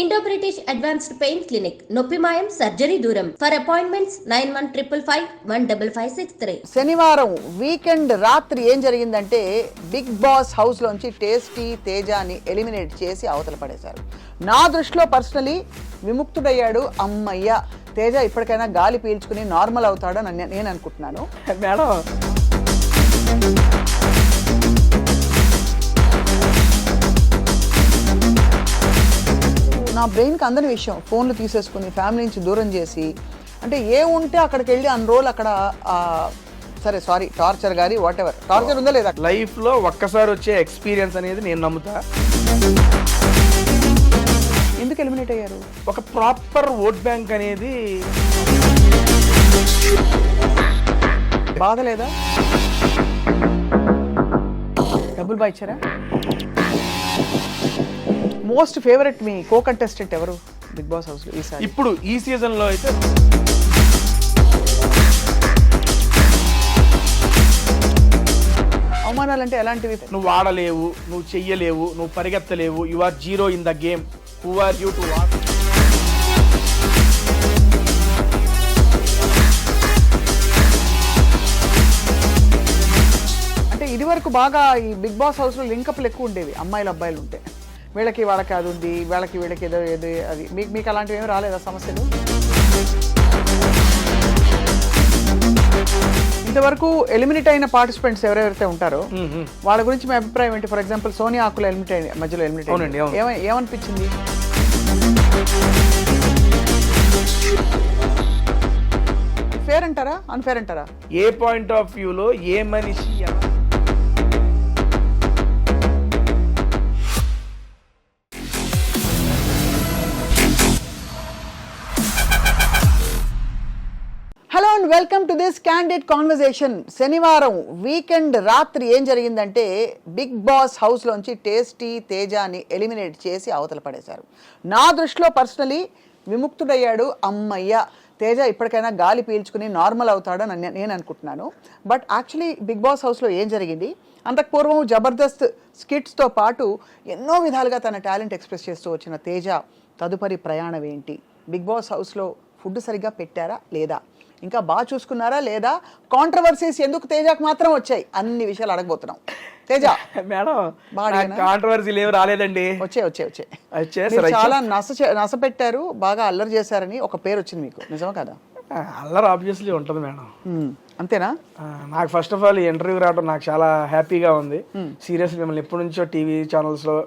Indo British advanced pain clinic నొప్పి మాయం surgery దూరం ఫర్ అపాయింట్మెంట్స్ 9155515563. శనివారం వీకెండ్ రాత్రి ఏం జరిగిందంటే బిగ్ బాస్ హౌస్ లోంచి టేస్టీ తేజాని ఎలిమినేట్ చేసి అవతల పడేశారు. నా దృష్టిలో పర్సనలీ విముక్తుడయ్యాడు. అమ్మయ్య, తేజ ఇప్పటికైనా గాలి పీల్చుకుని నార్మల్ అవుతాడని నేను అనుకుంటున్నాను. మేడం నా బ్రెయిన్కి అందని విషయం ఫోన్లు తీసేసుకుని ఫ్యామిలీ నుంచి దూరం చేసి, అంటే ఏ ఉంటే అక్కడికి వెళ్ళి అన్ని రోజులు అక్కడ సరే సారీ టార్చర్ గారి వాట్ ఎవర్ టార్చర్ ఉందా లేదా లైఫ్లో ఒక్కసారి వచ్చే ఎక్స్పీరియన్స్ అనేది నేను నమ్ముతా. ఎందుకు ఎలిమినేట్ అయ్యారు? ఒక ప్రాపర్ ఓట్ బ్యాంక్ అనేది బాధ లేదా? డబ్బులు బాగా ఇచ్చారా? మోస్ట్ ఫేవరెట్ మీ కో కంటెస్టెంట్ ఎవరు బిగ్ బాస్ హౌస్లో ఈసారి? ఇప్పుడు ఈ సీజన్లో అయితే అవమానాలంటే ఎలాంటివి? నువ్వు ఆడలేవు, నువ్వు చెయ్యలేవు, నువ్వు పరిగెత్తలేవు, you are zero in the game, who are you to what? అంటే ఇది వరకు బాగా ఈ బిగ్ బాస్ హౌస్లో లింకప్లు ఎక్కువ ఉండేవి, అమ్మాయిలు అబ్బాయిలు ఉంటే. వీళ్ళకి వాళ్ళకి అది ఉంది, వీళ్ళకి ఏదో ఏదో అది. మీకు అలాంటివి ఏమి రాలేదా సమస్యలు? ఇంతవరకు ఎలిమినేట్ అయిన పార్టిసిపెంట్స్ ఎవరెవరైతే ఉంటారో వాళ్ళ గురించి మీ అభిప్రాయం ఏంటి? ఫర్ ఎగ్జాంపుల్ సోనియా ఆకుల మధ్యలో ఎలిమినేట్ అవునండి, ఏమనిపించింది? ఫేర్ అంటారా అన్ఫేర్ అంటారా? ఏ పాయింట్ ఆఫ్ వ్యూలో ఏ మనిషి hello and welcome to this candid conversation. శనివారం వీకెండ్ రాత్రి ఏం జరిగిందంటే బిగ్ బాస్ హౌస్లోంచి టేస్టీ తేజాని ఎలిమినేట్ చేసి అవతల పడేశారు. నా దృష్టిలో పర్సనలీ విముక్తుడయ్యాడు. అమ్మయ్య, తేజ ఇప్పటికైనా గాలి పీల్చుకుని నార్మల్ అవుతాడని నేను అనుకుంటున్నాను. బట్ యాక్చువల్లీ బిగ్ బాస్ హౌస్లో ఏం జరిగింది? అంతకు పూర్వం జబర్దస్త్ స్కిట్స్తో పాటు ఎన్నో విధాలుగా తన టాలెంట్ ఎక్స్ప్రెస్ చేస్తూ వచ్చిన తేజ తదుపరి ప్రయాణం ఏంటి? బిగ్ బాస్ హౌస్లో ఫుడ్ సరిగ్గా పెట్టారా లేదా? ఇంకా బాగా చూసుకున్నారా లేదా? కాంట్రవర్సీస్ ఎందుకు తేజకు మాత్రం వచ్చాయి? అన్ని విషయాలు అడగబోతున్నాం. తేజ మేడం కాంట్రవర్సీలు ఏమి రాలేదండి. వచ్చాయి చాలా నస పెట్టారు, బాగా అల్లరి చేశారని ఒక పేరు వచ్చింది మీకు, నిజమా కదా? అల్లరి ఆబ్వియస్లీ ఉంటుంది మేడం. అంతేనా? నాకు ఫస్ట్ ఆఫ్ ఆల్ ఇంటర్వ్యూ రావడం నాకు చాలా హ్యాపీగా ఉంది. సీరియస్లీ మిమ్మల్ని ఎప్పటి నుంచో టీవీ ఛానల్స్లో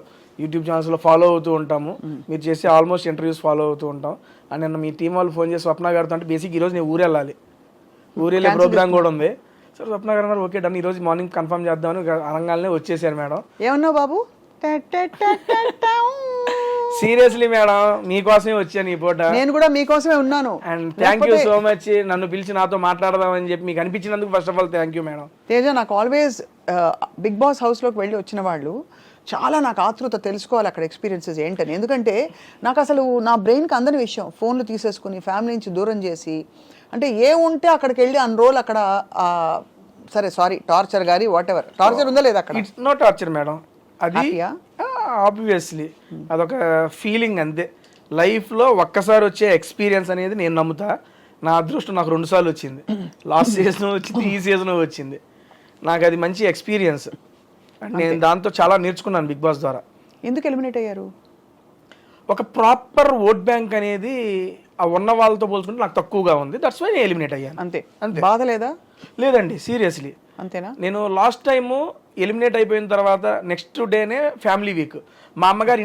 యూట్యూబ్ ఛానల్స్లో ఫాలో అవుతూ ఉంటాము. మీరు చేసే ఆల్మోస్ట్ ఇంటర్వ్యూస్ ఫాలో అవుతూ ఉంటాం. అండ్ నిన్న మీ టీం వాళ్ళు ఫోన్ చేసి స్వప్న గారితో అంటే బేసిక్ ఈరోజు నేను ఊరు వెళ్ళాలి, ఊరు వెళ్ళే ప్రోగ్రామ్ కూడా ఉంది. సరే స్వప్న గారు అన్నారు ఓకే డన్, ఈరోజు మార్నింగ్ కన్ఫర్మ్ చేద్దామని అనగానే వచ్చేసారు మేడం. ఏమన్నావు బాబు? సీరియస్లీ మేడం మీకోసమే వచ్చాను ఈ పూట. నేను కూడా మీకోసమే ఉన్నాను. And thank you so much నన్ను పిలిచి నాతో మాట్లాడదామని చెప్పి మీకు అనిపించినందుకు first of all thank you madam. Teja, నాకు ఆల్వేస్ బిగ్ బాస్ హౌస్లోకి వెళ్ళి వచ్చిన వాళ్ళు చాలా నాకు ఆతృత తెలుసుకోవాలి అక్కడ ఎక్స్పీరియన్సెస్ ఏంటని. ఎందుకంటే నాకు అసలు నా బ్రెయిన్కి అందని విషయం ఫోన్లు తీసేసుకుని ఫ్యామిలీ నుంచి దూరం చేసి, అంటే ఏ ఉంటే అక్కడికి వెళ్ళి అన్ని రోజులు అక్కడ సరే సారీ టార్చర్ గారి వాట్ ఎవర్ టార్చర్ ఉందా లేదా అక్కడ? ఇట్స్ నో టార్చర్ మేడం, అది ఆబ్వియస్లీ అదొక ఫీలింగ్ అంతే. లైఫ్లో ఒక్కసారి వచ్చే ఎక్స్పీరియన్స్ అనేది నేను నమ్ముతా. నా అదృష్టం నాకు 2 సార్లు వచ్చింది. లాస్ట్ సీజన్ వచ్చింది, ఈ సీజన్ వచ్చింది. నాకు అది మంచి ఎక్స్పీరియన్స్. నేను దాంతో చాలా నేర్చుకున్నాను బిగ్ బాస్ ద్వారా. ఎందుకు ఎలిమినేట్ అయ్యారు? ఒక ప్రాపర్ ఓట్ బ్యాంక్ అనేది ఆ ఉన్న వాళ్ళతో పోల్చుకుంటే నాకు తక్కువగా ఉంది. దట్స్ వై నేను ఎలిమినేట్ అయ్యాను. అంతే. బాధ లేదా? లేదండి, సీరియస్లీ. అంతేనా? నేను లాస్ట్ టైము ఎలిమినేట్ అయిపోయిన తర్వాత నెక్స్ట్ డేనే ఫ్యామిలీ వీక్. మా అమ్మగారు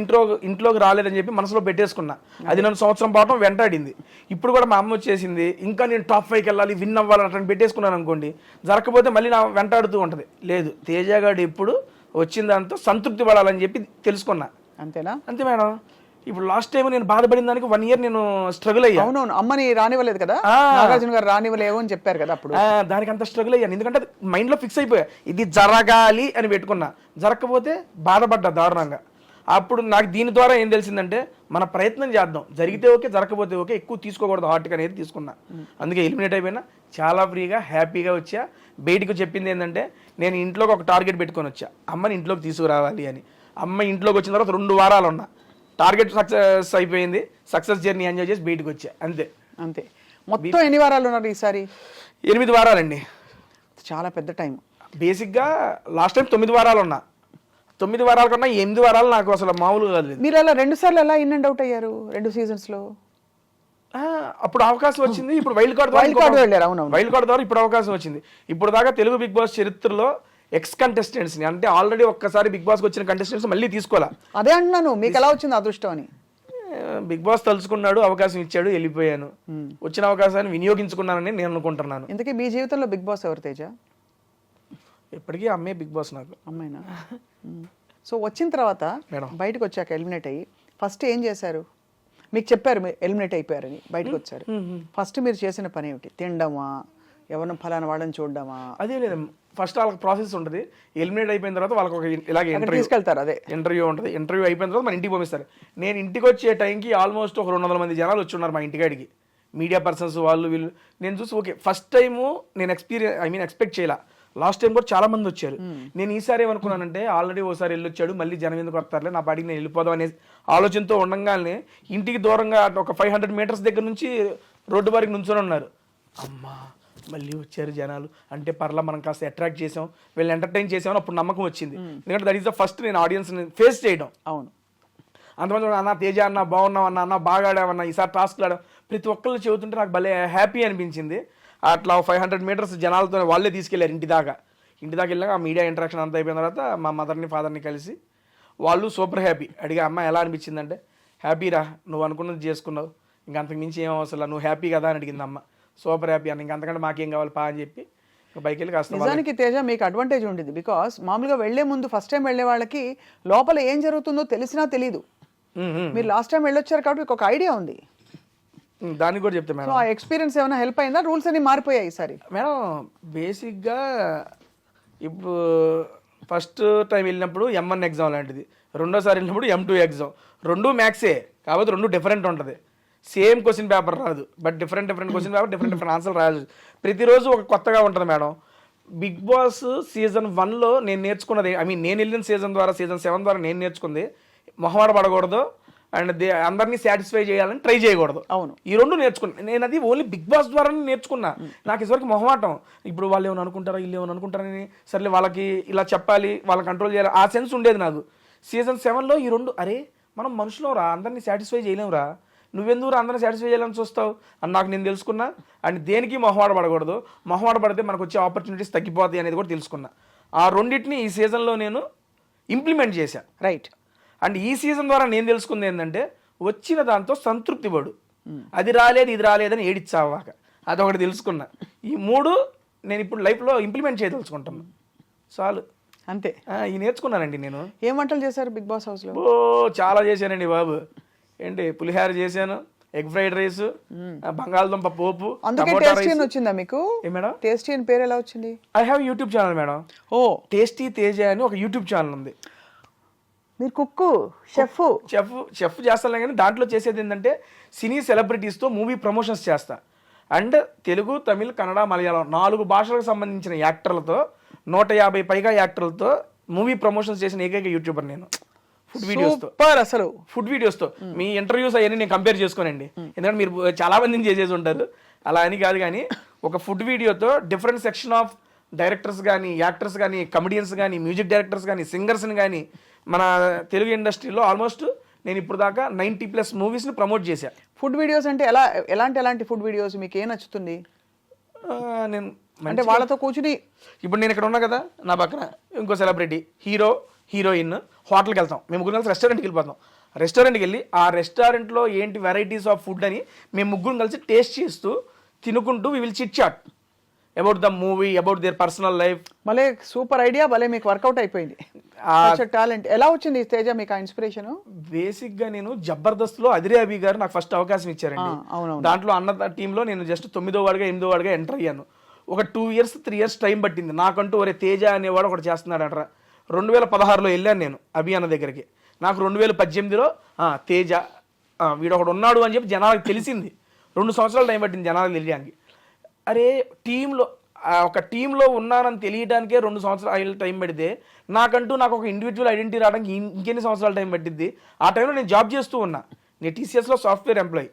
ఇంట్లోకి రాలేదని చెప్పి మనసులో పెట్టేసుకున్నా. అది నన్ను సంవత్సరం పాటు వెంటాడింది. ఇప్పుడు కూడా మా అమ్మ వచ్చేసింది, ఇంకా నేను టాప్ 5కి వెళ్ళాలి, విన్ అవ్వాలి అట్లా పెట్టేసుకున్నాను అనుకోండి, జరగకపోతే మళ్ళీ నా వెంటాడుతూ ఉంటుంది. లేదు, తేజగాడు ఎప్పుడు వచ్చిన దాంతో సంతృప్తి పడాలని చెప్పి తెలుసుకున్నా. అంతేనా? అంతే మేడం. ఇప్పుడు లాస్ట్ టైం నేను బాధపడిన దానికి 1 year నేను స్ట్రగుల్ అయ్యాను. అవునవును, అమ్మని రానివ్వలేదు కదా, నాగార్జున గారు రానివ్వలేవు అని చెప్పారు కదా అప్పుడు. దానికి అంత స్ట్రగుల్ అయ్యాను, ఎందుకంటే మైండ్లో ఫిక్స్ అయిపోయా ఇది జరగాలి అని పెట్టుకున్నా. జరగకపోతే బాధపడ్డా దారుణంగా. అప్పుడు నాకు దీని ద్వారా ఏం తెలిసిందంటే మన ప్రయత్నం చేద్దాం, జరిగితే ఓకే, జరగకపోతే ఓకే, ఎక్కువ తీసుకోకూడదు హార్ట్గా అనేది తీసుకున్నా. అందుకే ఎలిమినేట్ అయిపోయినా చాలా ఫ్రీగా హ్యాపీగా వచ్చా. బయటకు చెప్పింది ఏంటంటే నేను ఇంట్లోకి ఒక టార్గెట్ పెట్టుకొని వచ్చా, అమ్మని ఇంట్లోకి తీసుకురావాలి అని. అమ్మ ఇంట్లోకి వచ్చిన తర్వాత 2 వారాలు ఉన్నా. టార్గెట్ సక్సెస్ అయిపోయింది, సక్సెస్ జర్నీ ఎంజాయ్ చేసి బయటకు వచ్చా అంతే. అంతే. మొత్తం ఎన్ని వారాలు ఉన్నారు ఈసారి? 8 వారాలండి. చాలా పెద్ద టైం. బేసిక్గా లాస్ట్ టైం 9 వారాలు ఉన్నా. 9 వారాల కన్నా 8 వారాలు నాకు అసలు మామూలుగా కాదు. మీరు అలా 2 సార్లు ఎలా ఇన్ అండ్ అవుట్ అయ్యారు 2 సీజన్స్లో? అప్పుడు అవకాశం వచ్చింది, ఇప్పుడు వైల్డ్ కార్డ్ వెళ్ళారు. అవును, వైల్డ్ కార్డ్ ద్వారా ఇప్పుడు అవకాశం వచ్చింది. ఇప్పుడు దాకా తెలుగు బిగ్ బాస్ చరిత్రలో ఎక్స్ కంటెస్టెంట్స్ని, అంటే ఆల్రెడీ ఒక్కసారి బిగ్ బాస్కి వచ్చిన కంటెస్టెంట్స్ మళ్ళీ తీసుకోవాలా. అదే అంటున్నాను, మీకు ఎలా వచ్చింది అదృష్టం అని? బిగ్ బాస్ తలుచుకున్నాడు, అవకాశం ఇచ్చాడు, వెళ్ళిపోయాను. వచ్చిన అవకాశాన్ని వినియోగించుకున్నానని నేను అనుకుంటున్నాను. ఇంతకీ మీ జీవితంలో బిగ్ బాస్ ఎవరు తేజ? ఎప్పటికీ అమ్మే బిగ్ బాస్ నాకు. అమ్మాయినా? సో వచ్చిన తర్వాత మేడం బయటకు వచ్చాక ఎలిమినేట్ అయ్యి ఫస్ట్ ఏం చేశారు? మీకు చెప్పారు మీరు ఎలిమినేట్ అయిపోయారని, బయటకు వచ్చారు. ఫస్ట్ మీరు చేసిన పని ఏమిటి? తినడమా, ఎవరిని ఫలానా వాడని చూడడమా? అదే లేదు, ఫస్ట్ వాళ్ళకి ప్రాసెస్ ఉంటుంది. ఎలిమినేట్ అయిపోయిన తర్వాత వాళ్ళకి ఒక ఇలాగే ఇంటర్వ్యూ తీసుకెళ్తారు. అదే ఇంటర్వ్యూ ఉంటుంది. ఇంటర్వ్యూ అయిపోయిన తర్వాత మన ఇంటికి పంపిస్తారు. నేను ఇంటికి వచ్చే టైంకి ఆల్మోస్ట్ ఒక 200 మంది జనాలు వచ్చి ఉన్నారు మా ఇంటికాడికి, మీడియా పర్సన్స్ వాళ్ళు వీళ్ళు. నేను చూసి ఓకే, ఫస్ట్ టైము నేను ఎక్స్పెక్ట్ చేయాల. లాస్ట్ టైం కూడా చాలా మంది వచ్చారు. నేను ఈసారి ఏమనుకున్నానంటే, ఆల్రెడీ ఓసారి వెళ్ళొచ్చాడు, మళ్ళీ జనం ఎందుకు వస్తారులే, నా పాటికి నేను వెళ్ళిపోదాం అనే ఆలోచనతో ఉండగానే ఇంటికి దూరంగా ఒక 500 మీటర్స్ దగ్గర నుంచి రోడ్డు వరకు నుంచొని ఉన్నారు. అమ్మా మళ్ళీ వచ్చారు జనాలు అంటే పర్లా, మనం కాస్త అట్రాక్ట్ చేసాం, వీళ్ళని ఎంటర్టైన్ చేసామని అప్పుడు నమ్మకం వచ్చింది. ఎందుకంటే దట్ ఈస్ ద ఫస్ట్ నేను ఆడియన్స్ని ఫేస్ చేయడం. అవును. అంతమంది అన్న తేజ అన్న బాగున్నావు అన్న బాగా ఆడామన్నా, ఈసారి టాస్క్లు ఆడాం, ప్రతి ఒక్కళ్ళు చెబుతుంటే నాకు భలే హ్యాపీ అనిపించింది. అట్లా 500 మీటర్స్ జనాలతో వాళ్ళే తీసుకెళ్లారు ఇంటి దాకా వెళ్ళాక ఆ మీడియా ఇంటరాక్షన్ అంతా అయిపోయిన తర్వాత మా మదర్ని ఫాదర్ని కలిసి వాళ్ళు సూపర్ హ్యాపీ. అడిగా అమ్మ ఎలా అనిపించిందంటే, హ్యాపీరా, నువ్వు అనుకున్నది చేసుకున్నావు, ఇంకా అంతకు మించి ఏం అవసరం, నువ్వు హ్యాపీ కదా అని అడిగింది అమ్మ. సూపర్ హ్యాపీ అన్న, ఇంకా అంతకంటే మాకేం కావాలి పా అని చెప్పి బైక్ వెళ్ళి కాస్త. నిజానికి తేజ మీకు అడ్వాంటేజ్ ఉంటుంది, బికాస్ మామూలుగా వెళ్లే ముందు ఫస్ట్ టైం వెళ్లే వాళ్ళకి లోపల ఏం జరుగుతుందో తెలిసినా తెలీదు. మీరు లాస్ట్ టైం వెళ్ళొచ్చారు కాబట్టి మీకు ఒక ఐడియా ఉంది, దానికి కూడా చెప్తే మేడం. సో ఆ ఎక్స్పీరియన్స్ ఏమైనా హెల్ప్ అయిందా? రూల్స్ అన్ని మారిపోయాయి ఈసారి మేడం. బేసిక్గా ఇప్పుడు ఫస్ట్ టైం వెళ్ళినప్పుడు M1 ఎగ్జామ్ లాంటిది, రెండోసారి వెళ్ళినప్పుడు M2 ఎగ్జామ్. 2 మ్యాథ్సే కాబట్టి 2 డిఫరెంట్ ఉంటుంది. సేమ్ క్వశ్చన్ పేపర్ రాదు, but different question paper, different answer రాయాలి. ప్రతిరోజు ఒక కొత్తగా ఉంటుంది మేడం. బిగ్ బాస్ సీజన్ 1లో నేను నేర్చుకున్నది, నేను వెళ్ళిన సీజన్ 7 ద్వారా నేను నేర్చుకుంది, మొహమాట పడకూడదు అండ్ అందరినీ సాటిస్ఫై చేయాలని ట్రై చేయకూడదు. అవును, ఈ 2 నేర్చుకున్నా నేను. అది ఓన్లీ బిగ్ బాస్ ద్వారానే నేర్చుకున్నా. నాకు ఇదివరకు మొహమాటం, ఇప్పుడు వాళ్ళు ఏమైనా అనుకుంటారా, వీళ్ళు ఏమైనా అనుకుంటారని, సర్లే వాళ్ళకి ఇలా చెప్పాలి, వాళ్ళని కంట్రోల్ చేయాలి, ఆ సెన్స్ ఉండేది నాకు. సీజన్ 7లో ఈ 2, అరే మనం మనుషులం రా, అందరినీ సాటిస్ఫై చేయలేమురా, నువ్వెందుకు అందరినీ సాటిస్ఫై చేయాలని చూస్తావు అని నాకు నేను తెలుసుకున్నా. అండ్ దేనికి మొహమాట పడకూడదు, మొహమాట పడితే మనకు వచ్చే ఆపర్చునిటీస్ తగ్గిపోతాయి అనేది కూడా తెలుసుకున్నా. ఆ 2ని ఈ సీజన్లో నేను ఇంప్లిమెంట్ చేశాను. రైట్. అండ్ ఈ సీజన్ ద్వారా నేను తెలుసుకుంది ఏంటంటే, వచ్చిన దాంతో సంతృప్తి పడు, అది రాలేదు ఇది రాలేదని ఏడిచ్చావాక, అదొకటి తెలుసుకున్నా. ఈ 3 నేను ఇప్పుడు లైఫ్లో ఇంప్లిమెంట్ చేయదలుచుకుంటాను. చాలు, అంతే. ఇవి నేర్చుకున్నానండి నేను. ఏం వంటలు చేశారు బిగ్ బాస్ హౌస్లో? చాలా చేశానండి బాబు. ఏంటి, పులిహార చేశాను, ఎగ్ ఫ్రైడ్ రైస్, బంగాళదుంప పోపు. అందుకే టేస్టీ అని వచ్చిందా మీకు? మేడం టేస్టీ అని పేరు ఎలా వచ్చింది? I have YouTube channel madam. Oh, tasty Teja అని ఒక యూట్యూబ్ ఛానల్ ఉంది. మీరు కుక్కు, చెఫ్ చేస్తాను, కానీ దాంట్లో చేసేది ఏంటంటే సినీ సెలబ్రిటీస్తో మూవీ ప్రమోషన్స్ చేస్తా. అండ్ తెలుగు, తమిళ్, కన్నడ, మలయాళం 4 భాషలకు సంబంధించిన యాక్టర్లతో 150 పైగా యాక్టర్లతో మూవీ ప్రమోషన్స్ చేసిన ఏకైక యూట్యూబర్ నేను. ఫుడ్ వీడియోస్తో, అసలు ఫుడ్ వీడియోస్తో. మీ ఇంటర్వ్యూస్ అవన్నీ నేను కంపేర్ చేసుకోనండి, ఎందుకంటే మీరు చాలా మందిని చేసేసి ఉంటారు, అలా అని కాదు. కానీ ఒక ఫుడ్ వీడియోతో డిఫరెంట్ సెక్షన్ ఆఫ్ డైరెక్టర్స్ కానీ, యాక్టర్స్ కానీ, కమెడియన్స్ కానీ, మ్యూజిక్ డైరెక్టర్స్ కానీ, సింగర్స్ని కానీ, మన తెలుగు ఇండస్ట్రీలో ఆల్మోస్ట్ నేను ఇప్పుడు దాకా 90+ మూవీస్ని ప్రమోట్ చేశాను. ఫుడ్ వీడియోస్ అంటే ఎలాంటి ఫుడ్ వీడియోస్ మీకు ఏం నచ్చుతుంది? నేను అంటే వాళ్ళతో కూర్చుని, ఇప్పుడు నేను ఇక్కడ ఉన్నా కదా, నా పక్కన ఇంకో సెలబ్రిటీ, హీరో, హీరోయిన్, హోటల్కి వెళ్తాం, మేము 3 కలిసి రెస్టారెంట్కి వెళ్ళిపోతాం. రెస్టారెంట్కి వెళ్ళి ఆ రెస్టారెంట్లో ఏంటి వెరైటీస్ ఆఫ్ ఫుడ్ అని మేము 3 కలిసి టేస్ట్ చేస్తూ తినుకుంటూ we will chit chat about the movie, about their personal life. భలే సూపర్ ఐడియా, భలే మీకు వర్కౌట్ అయిపోయింది. టాలెంట్ ఎలా వచ్చింది తేజ మీకు ఆ ఇన్స్పిరేషన్? బేసిక్గా నేను జబర్దస్త్లో అదిరే అభి గారు నాకు ఫస్ట్ అవకాశం ఇచ్చారండి. దాంట్లో అన్న టీంలో నేను జస్ట్ 9వ వాడిగా 8వ వాడిగా ఎంటర్ అయ్యాను. ఒక 2 ఇయర్స్ 3 ఇయర్స్ టైం పట్టింది నాకంటూ. ఒరే తేజ అనేవాడు ఒకటి చేస్తున్నాడట. 2016లో వెళ్ళాను నేను అభి అన్న దగ్గరికి. నాకు 2018లో తేజ వీడు ఒకడు ఉన్నాడు అని చెప్పి జనాలకు తెలిసింది. 2 సంవత్సరాలు టైం పట్టింది జనాలకు తెలియడానికి. అరే టీంలో ఒక టీంలో ఉన్నానని తెలియడానికే 2 సంవత్సరాలు టైం పడితే నాకు ఒక ఇండివిజువల్ ఐడెంటిటీ రావడానికి ఇంకెన్ని సంవత్సరాలు టైం పట్టిద్ది. ఆ టైంలో నేను జాబ్ చేస్తూ ఉన్నా. నేను టీసీఎస్లో సాఫ్ట్వేర్ ఎంప్లాయీ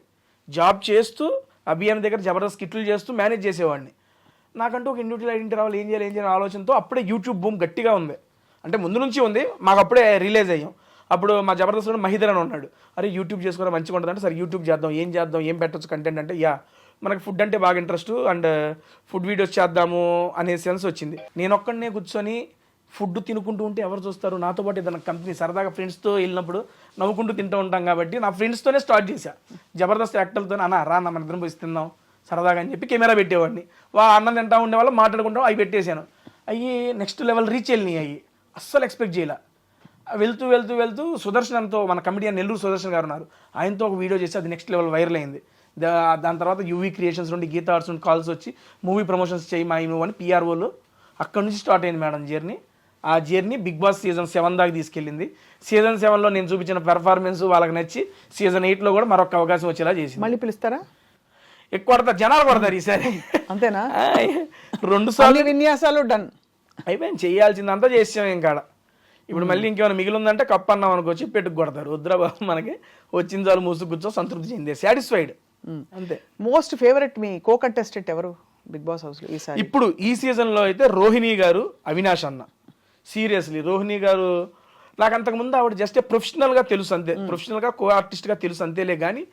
జాబ్ చేస్తూ అభియాన్ దగ్గర జబర్దస్త్ కిట్లు చేస్తూ మేనేజ్ చేసేవాడిని. నాకంటూ ఒక ఇండివిజువల్ ఐడెంటిటీ రావాలి, ఏం చేయాలి ఆలోచనతో అప్పుడే యూట్యూబ్ బూమ్ గట్టిగా ఉంది. అంటే ముందు నుంచి ఉంది, మాకు అప్పుడే రిలీజ్ అయ్యాం. అప్పుడు మా జబర్దస్త్లో మహిదర్ అని ఉన్నాడు, అరే యూట్యూబ్ చేసుకోవడం మంచిగా ఉంటుంది అంటే సరే యూట్యూబ్ చేద్దాం, ఏం పెట్టచ్చు కంటెంట్ అంటే మనకి ఫుడ్ అంటే బాగా ఇంట్రెస్ట్ అండ్ ఫుడ్ వీడియోస్ చేద్దాము అనే సెన్స్ వచ్చింది. నేను ఒక్కడనే కూర్చొని ఫుడ్ తినుకుంటూ ఉంటే ఎవరు చూస్తారు, నాతో పాటు ఏదైనా కంపెనీ సరదాగా ఫ్రెండ్స్తో వెళ్ళినప్పుడు నవ్వుకుంటూ తింటూ ఉంటాం కాబట్టి నా ఫ్రెండ్స్తోనే స్టార్ట్ చేశా. జబర్దస్త్ యాక్టర్లతో రా మన ఇద్దరం పోయి తిందాం సరదాగా అని చెప్పి కెమెరా పెట్టేవాడిని. అన్నం తింటా ఉండేవాళ్ళు మాట్లాడుకుంటాం, అవి పెట్టేశాను. నెక్స్ట్ లెవెల్ రీచ్ వెళ్ళినాయి. అస్సలు ఎక్స్పెక్ట్ చేయలే. వెళ్తూ సుదర్శన్తో, మన కమిడియన్ నెల్లూరు సుదర్శన్ గారు ఉన్నారు, ఆయనతో ఒక వీడియో చేసి అది నెక్స్ట్ లెవెల్ వైరల్ అయింది. దాని తర్వాత యూవీ క్రియేషన్స్ నుండి గీతా ఆర్ట్స్ నుండి కాల్స్ వచ్చి మూవీ ప్రమోషన్స్ చేయి మా నువ్వు అని పిఆర్ఓలు. అక్కడ నుంచి స్టార్ట్ అయింది మేడం జర్నీ. ఆ జర్నీ బిగ్ బాస్ సీజన్ 7 దాకా తీసుకెళ్ళింది. సీజన్ 7లో నేను చూపించిన పెర్ఫార్మెన్స్ వాళ్ళకి నచ్చి సీజన్ 8లో కూడా మరొక అవకాశం వచ్చేలా చేసింది. మళ్ళీ పిలుస్తారా? ఎక్కువ జనాలు కొడతారు ఈసారి. అంతేనా? 2 సార్లు విన్యాసాలు డన్ అయిపోయింది, చేయాల్సిందంతా చేసాం. ఇంకా ఇప్పుడు మళ్ళీ ఇంకేమైనా మిగిలి ఉందంటే కప్ అన్నాం అనుకోవచ్చు పెట్టుకు కొడతారు. వద్దురా బాబు, మనకి వచ్చిన చాలు మూసు కూర్చో సంతృప్తి చెందే, సాటిస్ఫైడ్ అంతే. మోస్ట్ ఫేవరెట్ మీ కో కంటెస్టెంట్ ఎవరు బిగ్ బాస్ హౌస్లో ఈసారి? ఇప్పుడు ఈ సీజన్లో అయితే రోహిణి గారు, అవినాష్ అన్న. సీరియస్లీ రోహిణి గారు నాకు అంతకుముందు ఆవిడ జస్ట్ ప్రొఫెషనల్గా తెలుసు అంతే, ప్రొఫెషనల్గా కో ఆర్టిస్ట్గా తెలుసు అంతేలే. కానీ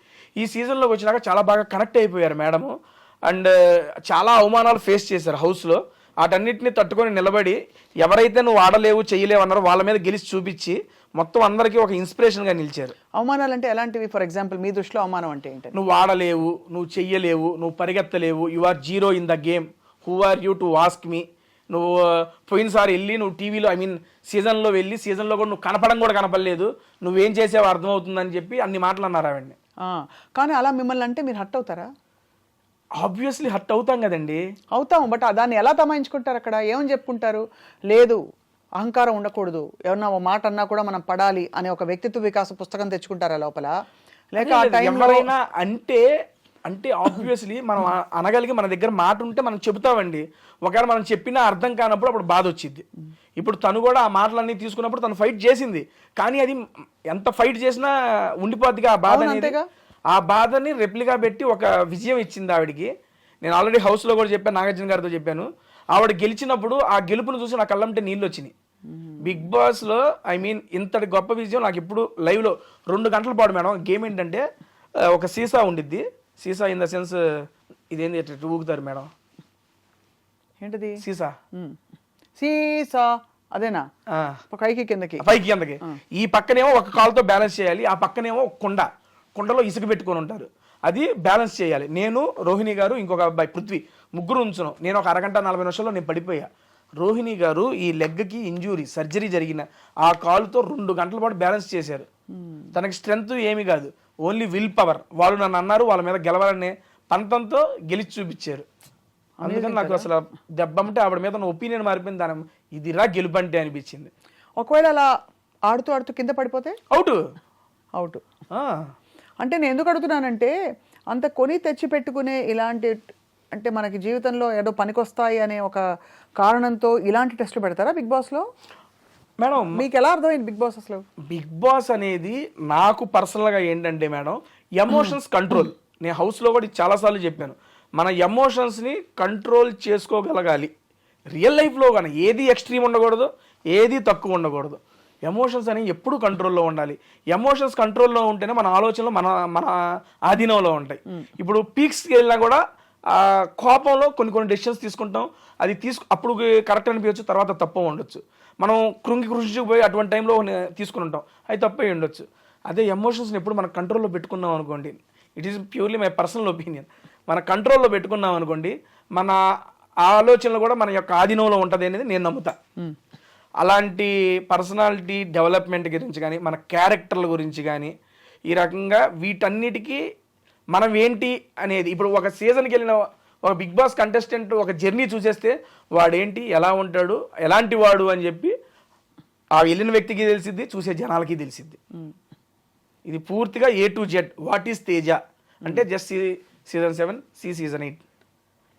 ఈ సీజన్లోకి వచ్చినాక చాలా బాగా కనెక్ట్ అయిపోయారు మేడము. అండ్ చాలా అవమానాలు ఫేస్ చేశారు హౌస్లో. వాటన్నిటిని తట్టుకొని నిలబడి ఎవరైతే నువ్వు ఆడలేవు చేయలేవు అన్నారో వాళ్ళ మీద గెలిచి చూపించి మొత్తం అందరికీ ఒక ఇన్స్పిరేషన్గా నిలిచారు. అవమానాలు అంటే ఎలాంటివి? ఫర్ ఎగ్జాంపుల్ మీ దృష్టిలో అవమానం అంటే ఏంటి? నువ్వు ఆడలేవు, నువ్వు చెయ్యలేవు, నువ్వు పరిగెత్తలేవు, you are zero in the game, who are you to ask me. నువ్వు పోయినసారి వెళ్ళి నువ్వు టీవీలో సీజన్లో వెళ్ళి సీజన్లో కూడా నువ్వు కూడా కనపడలేదు, నువ్వేం చేసావో అర్థమవుతుందని చెప్పి అన్ని మాటలు అన్నారు ఆవిడ్ని. కానీ అలా మిమ్మల్ని అంటే మీరు హర్ట్ అవుతారా? ఆబ్వియస్లీ హర్ట్ అవుతాం కదండి. అవుతాం, బట్ దాన్ని ఎలా తమాయించుకుంటారు? అక్కడ ఏమని చెప్పుకుంటారు? లేదు అహంకారం ఉండకూడదు, ఎవరన్నా ఒక మాట అన్నా కూడా మనం పడాలి అనే ఒక వ్యక్తిత్వ వికాస పుస్తకం తెచ్చుకుంటారా లోపల? లేక ఎవరైనా అంటే ఆబ్వియస్లీ మనం అనగలిగి మన దగ్గర మాట ఉంటే మనం చెబుతామండి. ఒకవేళ మనం చెప్పినా అర్థం కానప్పుడు అప్పుడు బాధ వచ్చింది. ఇప్పుడు తను కూడా ఆ మాటలన్నీ తీసుకున్నప్పుడు తను ఫైట్ చేసింది, కానీ అది ఎంత ఫైట్ చేసినా ఉండిపోద్దిగా ఆ బాధ అనేది. ఆ బాధని రెప్లికా పెట్టి ఒక విజయం ఇచ్చింది ఆవిడికి. నేను ఆల్రెడీ హౌస్లో కూడా చెప్పాను, నాగార్జున గారితో చెప్పాను. ఆవిడ గెలిచినప్పుడు ఆ గెలుపును చూసి నా కళ్ళంటే నీళ్ళు వచ్చినాయి. బిగ్ బాస్లో ఇంతటి గొప్ప విజయం నాకు ఇప్పుడు లైవ్లో 2 గంటల పాటు మేడం. గేమ్ ఏంటంటే ఒక సీసా ఉండిద్ది, సీసా ఇన్ ద సెన్స్ ఇదేంది ఊగుతారు మేడం, ఏంటిది సీసా? సీసా అదేనా? పైకి కిందకి ఈ పక్కనేమో ఒక కాలుతో బ్యాలెన్స్ చేయాలి, ఆ పక్కనేమో కుండలో ఇసుక పెట్టుకొని ఉంటారు, అది బ్యాలెన్స్ చేయాలి. నేను, రోహిణి గారు, ఇంకొక అబ్బాయి పృథ్వీ, ముగ్గురు ఉంచును. నేను ఒక 1 గంట 40 నిమిషాల్లో నేను పడిపోయా. రోహిణి గారు ఈ లెగ్కి ఇంజూరీ సర్జరీ జరిగిన ఆ కాలుతో 2 గంటల పాటు బ్యాలెన్స్ చేశారు. తనకి స్ట్రెంగ్త్ ఏమీ కాదు, ఓన్లీ విల్ పవర్. వాళ్ళు నన్ను అన్నారు వాళ్ళ మీద గెలవాలనే పంతంతో గెలిచి చూపించారు. అందుకని నాకు అసలు దెబ్బంటే ఆవిడ మీద ఒపీనియన్ మారిపోయింది. దాని ఇదిరా గెలుపంటే అనిపించింది. ఒకవేళ అలా ఆడుతూ కింద పడిపోతే అవుట్. అంటే నేను ఎందుకు అడుగుతున్నానంటే అంత కొని తెచ్చి పెట్టుకునే ఇలాంటి, అంటే మనకి జీవితంలో ఏదో పనికొస్తాయి అనే ఒక కారణంతో ఇలాంటి టెస్టులు పెడతారా బిగ్ బాస్లో? మేడం మీకు ఎలా అర్థమైంది బిగ్ బాస్ అసలు? బిగ్ బాస్ అనేది నాకు పర్సనల్గా ఏంటంటే మేడం, ఎమోషన్స్ కంట్రోల్. నేను హౌస్లో కూడా చాలాసార్లు చెప్పాను, మన ఎమోషన్స్ని కంట్రోల్ చేసుకోగలగాలి. రియల్ లైఫ్లో కానీ ఏది ఎక్స్ట్రీమ్ ఉండకూడదు, ఏది తక్కువ ఉండకూడదు. ఎమోషన్స్ అనేవి ఎప్పుడు కంట్రోల్లో ఉండాలి. ఎమోషన్స్ కంట్రోల్లో ఉంటేనే మన ఆలోచనలు మన ఆధీనంలో ఉంటాయి. ఇప్పుడు పీక్స్కి వెళ్ళినా కూడా కోపంలో కొన్ని డెసిషన్స్ తీసుకుంటాం, అది అప్పుడు కరెక్ట్ అనిపించచ్చు, తర్వాత తప్పు ఉండొచ్చు. మనం కృషిపోయి అటువంటి టైంలో తీసుకుని ఉంటాం, అది తప్పై ఉండొచ్చు. అదే ఎమోషన్స్ని ఎప్పుడు మన కంట్రోల్లో పెట్టుకున్నాం అనుకోండి, it is purely my personal opinion, మన కంట్రోల్లో పెట్టుకున్నాం అనుకోండి, మన ఆలోచనలు కూడా మన యొక్క ఆధీనంలో ఉంటుంది అనేది నేను నమ్ముతా. అలాంటి పర్సనాలిటీ డెవలప్మెంట్ గురించి కానీ, మన క్యారెక్టర్ల గురించి కానీ, ఈ రకంగా వీటన్నిటికీ మనం ఏంటి అనేది, ఇప్పుడు ఒక సీజన్కి వెళ్ళిన ఒక బిగ్ బాస్ కంటెస్టెంట్ ఒక జర్నీ చూసేస్తే వాడేంటి, ఎలా ఉంటాడు, ఎలాంటి వాడు అని చెప్పి ఆ వెళ్ళిన వ్యక్తికి తెలిసిద్ది, చూసే జనాలకి తెలిసిద్ది. ఇది పూర్తిగా A to Z. What is Teja అంటే జస్ట్ సీజన్ 7, సీజన్ 8.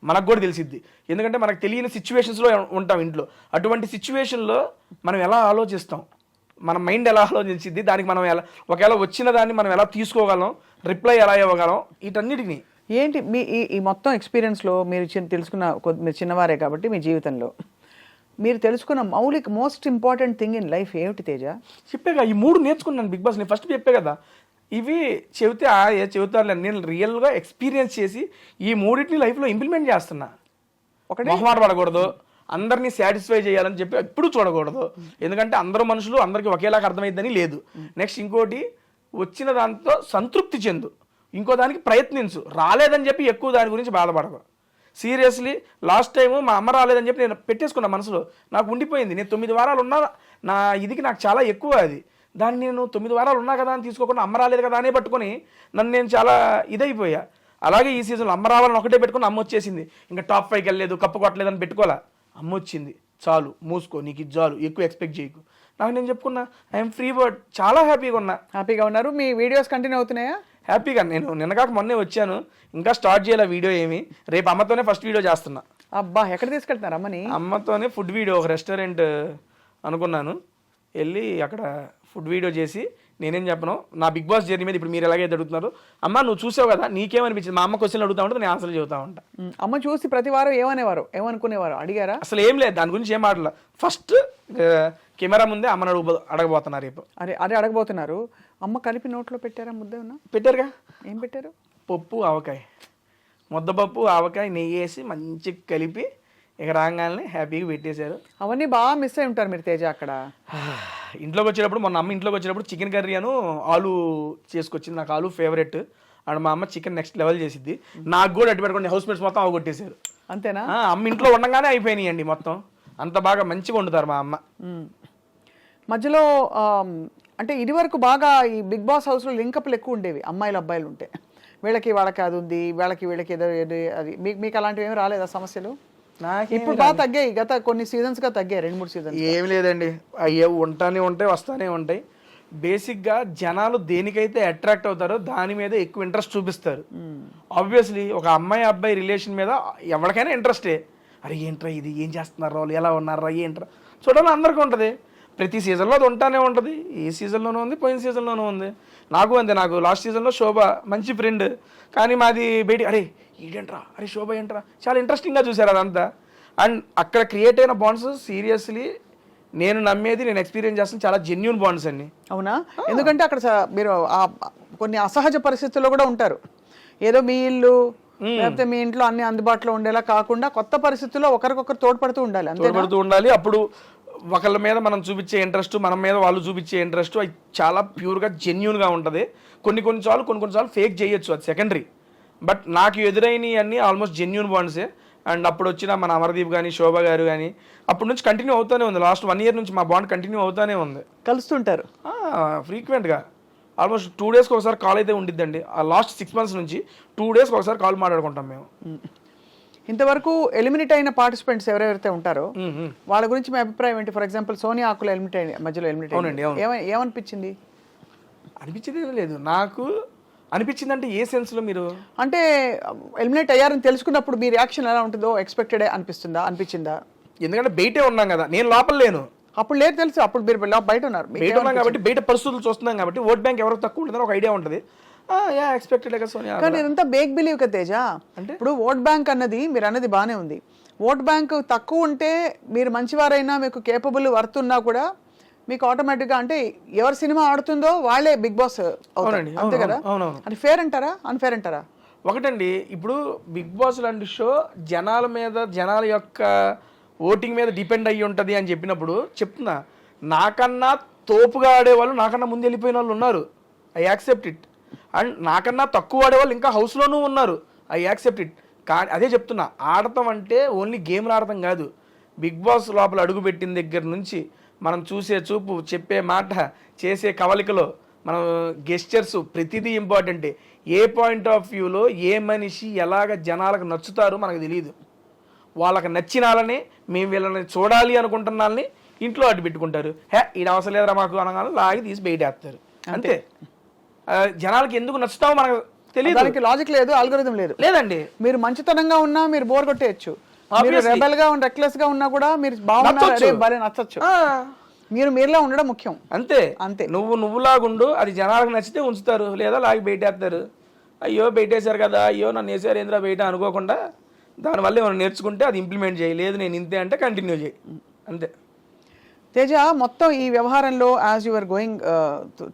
మనకు కూడా తెలిసిద్ది. ఎందుకంటే మనకు తెలియని సిచ్యువేషన్స్లో ఉంటాం ఇంట్లో. అటువంటి సిచ్యువేషన్లో మనం ఎలా ఆలోచిస్తాం, మన మైండ్ ఎలా ఆలోచించిద్ది, దానికి మనం ఎలా ఒకవేళ వచ్చిన దాన్ని మనం ఎలా తీసుకోగలం, రిప్లై ఎలా ఇవ్వగలం, వీటన్నిటిని. ఏంటి మీ ఈ మొత్తం ఎక్స్పీరియన్స్లో మీరు తెలుసుకున్న మీరు చిన్నవారే కాబట్టి మీ జీవితంలో మీరు తెలుసుకున్న most important thing in life ఏమిటి తేజ? చెప్పేగా ఈ 3 నేర్చుకున్నాను బిగ్ బాస్. నేను ఫస్ట్ చెప్పే కదా, ఇవి చెబితే చెబుతారులే, నేను రియల్గా ఎక్స్పీరియన్స్ చేసి ఈ 3టిని లైఫ్లో ఇంప్లిమెంట్ చేస్తున్నా. ఒకటి మొహమాట పడకూడదు, అందరినీ సాటిస్ఫై చేయాలని చెప్పి ఎప్పుడు చూడకూడదు. ఎందుకంటే అందరూ మనుషులు, అందరికీ ఒకేలాగా అర్థమైద్దని లేదు. నెక్స్ట్ ఇంకోటి, వచ్చిన దాంతో సంతృప్తి చెందు, ఇంకో దానికి ప్రయత్నించు. రాలేదని చెప్పి ఎక్కువ దాని గురించి బాధపడదు. సీరియస్లీ లాస్ట్ టైము మా అమ్మ రాలేదని చెప్పి నేను పెట్టేసుకున్నా మనసులో, నాకు ఉండిపోయింది. నేను 9 వారాలు ఉన్నా, నా ఇదికి నాకు చాలా ఎక్కువ అది. దాన్ని నేను 9 వారాలు ఉన్నా కదా అని తీసుకోకుండా అమ్మ రాలేదు కదా అనే పట్టుకొని నన్ను నేను చాలా ఇదైపోయా. అలాగే ఈ సీజన్లో అమ్మ రావాలని ఒకటే పెట్టుకుని అమ్మ వచ్చేసింది. ఇంకా టాప్ 5కి వెళ్ళలేదు, కప్పు కొట్టలేదని పెట్టుకోవాలా, అమ్మ వచ్చింది చాలు, మూసుకో, నీకు ఇది చాలు, ఎక్కువ ఎక్స్పెక్ట్ చేయకు. నాకు నేను చెప్పుకున్నా, ఐఎమ్ ఫ్రీ బర్డ్, చాలా హ్యాపీగా ఉన్నా. హ్యాపీగా ఉన్నారు. మీ వీడియోస్ కంటిన్యూ అవుతున్నాయా? హ్యాపీగా. నేను నిన్నగాక మొన్నే వచ్చాను, ఇంకా స్టార్ట్ చేయాలి వీడియో ఏమి. రేపు అమ్మతోనే ఫస్ట్ వీడియో చేస్తున్నా. అబ్బా, ఎక్కడ తీసుకెళ్తున్నారు అమ్మని? అమ్మతోనే ఫుడ్ వీడియో, ఒక రెస్టారెంట్ అనుకున్నాను, వెళ్ళి అక్కడ ఫుడ్ వీడియో చేసి నేనేం చెప్పను నా బిగ్ బాస్ జర్నీ మీద. ఇప్పుడు మీరు ఎలాగైతే అడుగుతున్నారు, అమ్మ నువ్వు చూసావు కదా నీకేమనిపించింది, మా అమ్మ క్వశ్చన్లు అడుగుతా ఉంటే నేను ఆన్సర్ చెబుతా ఉంటా. అమ్మ చూసి ప్రతి వారం ఏమనుకునేవారు, అడిగారా? అసలు ఏం లేదు, దాని గురించి ఏం మాట్లాడాల. ఫస్ట్ కెమెరా ముందే అమ్మని అడగబోతున్నారు రేపు. అదే అడగబోతున్నారు. అమ్మ కలిపి నోట్లో పెట్టారా? ముద్ద ఉన్నా పెట్టారుగా. ఏం పెట్టారు? పప్పు ఆవకాయ, ముద్దపప్పు ఆవకాయ నెయ్యి వేసి మంచిగా కలిపి ఇక రాగానే హ్యాపీగా పెట్టేశారు. అవన్నీ బాగా మిస్ అయి ఉంటారు మీరు తేజ అక్కడ. ఇంట్లోకి వచ్చేటప్పుడు, మొన్న అమ్మ ఇంట్లోకి వచ్చేటప్పుడు చికెన్ కర్రీ అను ఆలు చేసుకొచ్చింది. నాకు ఆలు ఫేవరెట్. అండ్ మా అమ్మ చికెన్ నెక్స్ట్ లెవెల్ చేసిద్ది. నాకు కూడా అడ్డు పెట్టుకోండి, హౌస్ మేట్స్ మొత్తం అవగొట్టేశారు. అంతేనా? అమ్మ ఇంట్లో ఉండగానే అయిపోయినాయండి మొత్తం. అంత బాగా మంచిగా వండుతారు మా అమ్మ. మధ్యలో అంటే ఇది వరకు బాగా ఈ బిగ్ బాస్ హౌస్లో లింకప్లు ఎక్కువ ఉండేవి, అమ్మాయిలు అబ్బాయిలు ఉంటే. వాళ్ళకి అది ఉంది, వీళ్ళకి ఏదో అది. మీకు అలాంటివి ఏమి రాలేదా సమస్యలు? ఇప్పుడు బాగా తగ్గాయి, గత కొన్ని సీజన్స్గా తగ్గాయి, 2-3 సీజన్స్. ఏమి లేదండి, అయ్యే ఉంటానే ఉంటాయి, వస్తానే ఉంటాయి. బేసిక్గా జనాలు దేనికైతే అట్రాక్ట్ అవుతారో దాని మీద ఎక్కువ ఇంట్రెస్ట్ చూపిస్తారు. ఆబ్వియస్లీ ఒక అమ్మాయి అబ్బాయి రిలేషన్ మీద ఎవరికైనా ఇంట్రెస్టే. అరే ఏంట్రా ఇది, ఏం చేస్తున్నారు వాళ్ళు, ఎలా ఉన్నారా, ఏంట్రా చూడాలని అందరికీ ఉంటుంది. ప్రతి సీజన్లో అది ఉంటానే ఉంటుంది. ఈ సీజన్లోనూ ఉంది, పోయిన సీజన్లోనూ ఉంది. నాకు అంతే. నాకు లాస్ట్ సీజన్లో శోభ మంచి ఫ్రెండ్, కానీ మాది బయట అరే ఈడేంట్రా, అరే శోభ ఏంట్రా, చాలా ఇంట్రెస్టింగ్గా చూశారు అదంతా. అండ్ అక్కడ క్రియేట్ అయిన బాండ్స్ సీరియస్లీ నేను నమ్మేది, నేను ఎక్స్పీరియన్స్ చేస్తాను, చాలా జెన్యూన్ బాండ్స్ అన్ని. అవునా? ఎందుకంటే అక్కడ మీరు కొన్ని అసహజ పరిస్థితుల్లో కూడా ఉంటారు. ఏదో మీ ఇల్లు లేకపోతే మీ ఇంట్లో అన్ని అందుబాటులో ఉండేలా కాకుండా కొత్త పరిస్థితుల్లో ఒకరికొకరు తోడ్పడుతూ ఉండాలి. తోడ్పడుతూ ఉండాలి. అప్పుడు ఒకళ్ళ మీద మనం చూపించే ఇంట్రెస్ట్, మన మీద వాళ్ళు చూపించే ఇంట్రెస్ట్, అది చాలా ప్యూర్గా జెన్యూన్గా ఉంటుంది. కొన్నిసార్లు ఫేక్ చేయొచ్చు, అది సెకండరీ. బట్ నాకు ఎదురైనవి అన్నీ ఆల్మోస్ట్ జెన్యూన్ బాండ్సే. అండ్ అప్పుడు వచ్చిన మన అమర్దీప్ కానీ శోభ గారు కానీ అప్పటి నుంచి కంటిన్యూ అవుతూనే ఉంది. లాస్ట్ 1 year నుంచి మా బాండ్ కంటిన్యూ అవుతూనే ఉంది. కలుస్తుంటారు ఫ్రీక్వెంట్గా. ఆల్మోస్ట్ 2 daysకి ఒకసారి కాల్ అయితే ఉండిద్దండి. ఆ లాస్ట్ 6 months నుంచి 2 daysకి ఒకసారి కాల్ మాట్లాడుకుంటాం మేము. ఇంతవరకు ఎలిమినేట్ అయిన పార్టిసిపెంట్స్ ఎవరెవరైతే ఉంటారో వాళ్ళ గురించి మీ అభిప్రాయం ఏంటి? ఫర్ ఎగ్జాంపుల్ సోనియా ఆకుల మధ్యలో ఎలిమినేట్ అవునండి. ఏమనిపించింది? అనిపించింది లేదు నాకు. అనిపించింది అంటే ఏ సెన్స్లో? మీరు అంటే ఎలిమినేట్ అయ్యారని తెలుసుకున్నప్పుడు మీ రియాక్షన్ ఎలా ఉంటుందో ఎక్స్పెక్టెడ్ అనిపించిందా? ఎందుకంటే బయటే ఉన్నాం కదా, నేను లోపల లేను. అప్పుడు లేదు తెలుసు, అప్పుడు మీరు బయట ఉన్నారు. బయట ఉన్నాం కాబట్టి బయట పరిస్థితులు చూస్తున్నాం కాబట్టి ఓట్ బ్యాంక్ ఎవరికి తక్కువ ఉంటుందని ఒక ఐడియా ఉంటుంది. ఎక్స్పెక్టెడ్ కదా సోనియా. కానీ ఇదంతా బేక్ బిలీవ్ కదా తేజ. అంటే ఇప్పుడు ఓట్ బ్యాంక్ అన్నది మీరు అన్నది బాగానే ఉంది. ఓట్ బ్యాంక్ తక్కువ ఉంటే మీరు మంచివారైనా మీకు కేపబుల్ వర్త్ ఉన్నా కూడా మీకు ఆటోమేటిక్గా అంటే ఎవరి సినిమా ఆడుతుందో వాళ్ళే బిగ్ బాస్ అవునండి. అంతే కదా? అది ఫేర్ అంటారా, అన్ఫేర్ అంటారా? ఒకటండి, ఇప్పుడు బిగ్ బాస్ లాంటి షో జనాల మీద, జనాల యొక్క ఓటింగ్ మీద డిపెండ్ అయ్యి ఉంటుంది అని చెప్పినప్పుడు చెప్తున్నా, నాకన్నా తోపుగా ఆడేవాళ్ళు నాకన్నా ముందు వెళ్ళిపోయిన వాళ్ళు ఉన్నారు. I accept it. అండ్ నాకన్నా తక్కువ ఆడేవాళ్ళు ఇంకా హౌస్లోనూ ఉన్నారు. I accept it. కానీ అదే చెప్తున్నా, ఆడటం అంటే ఓన్లీ గేమ్లు ఆడటం కాదు. బిగ్ బాస్ లోపల అడుగుపెట్టిన దగ్గర నుంచి మనం చూసే చూపు, చెప్పే మాట, చేసే కవలికలో మనం గెస్చర్స్ ప్రతిదీ ఇంపార్టెంటే. ఏ పాయింట్ ఆఫ్ వ్యూలో ఏ మనిషి ఎలాగ జనాలకు నచ్చుతారో మనకు తెలియదు. వాళ్ళకి నచ్చినాలని, మేము వీళ్ళని చూడాలి అనుకుంటున్న వాళ్ళని ఇంట్లో అడ్డు పెట్టుకుంటారు. ఈడ అవసరం లేదురా మాకు అనగానే లాగి తీసి బయటేస్తారు. అంతే. జనాలకి ఎందుకు నచ్చుతామో మనకు తెలియదు. దానికి లాజిక్ లేదు, ఆల్గోరిథం లేదు. లేదండి. మీరు మంచితనంగా ఉన్నా మీరు బోర్ కొట్టేయచ్చు, మీరు రెబల్ గా రెక్లెస్ గా ఉన్నా కూడా మీరు బాగున్నారు భలే నచ్చచ్చు. మీరు మీరులా ఉండడం ముఖ్యం. అంతే అంతే. నువ్వులాగుండు, అది జనాలకు నచ్చితే ఉంచుతారు, లేదా లాగి బయటేస్తారు. అయ్యో బయటేశారు కదా, అయ్యో నన్ను వేసారు ఏంద్రా బయట అనుకోకుండా దానివల్ల ఏమైనా నేర్చుకుంటే అది ఇంప్లిమెంట్ చేయి, లేదు నేను ఇంతే అంటే కంటిన్యూ చేయి, అంతే. తేజ, మొత్తం ఈ వ్యవహారంలో as your going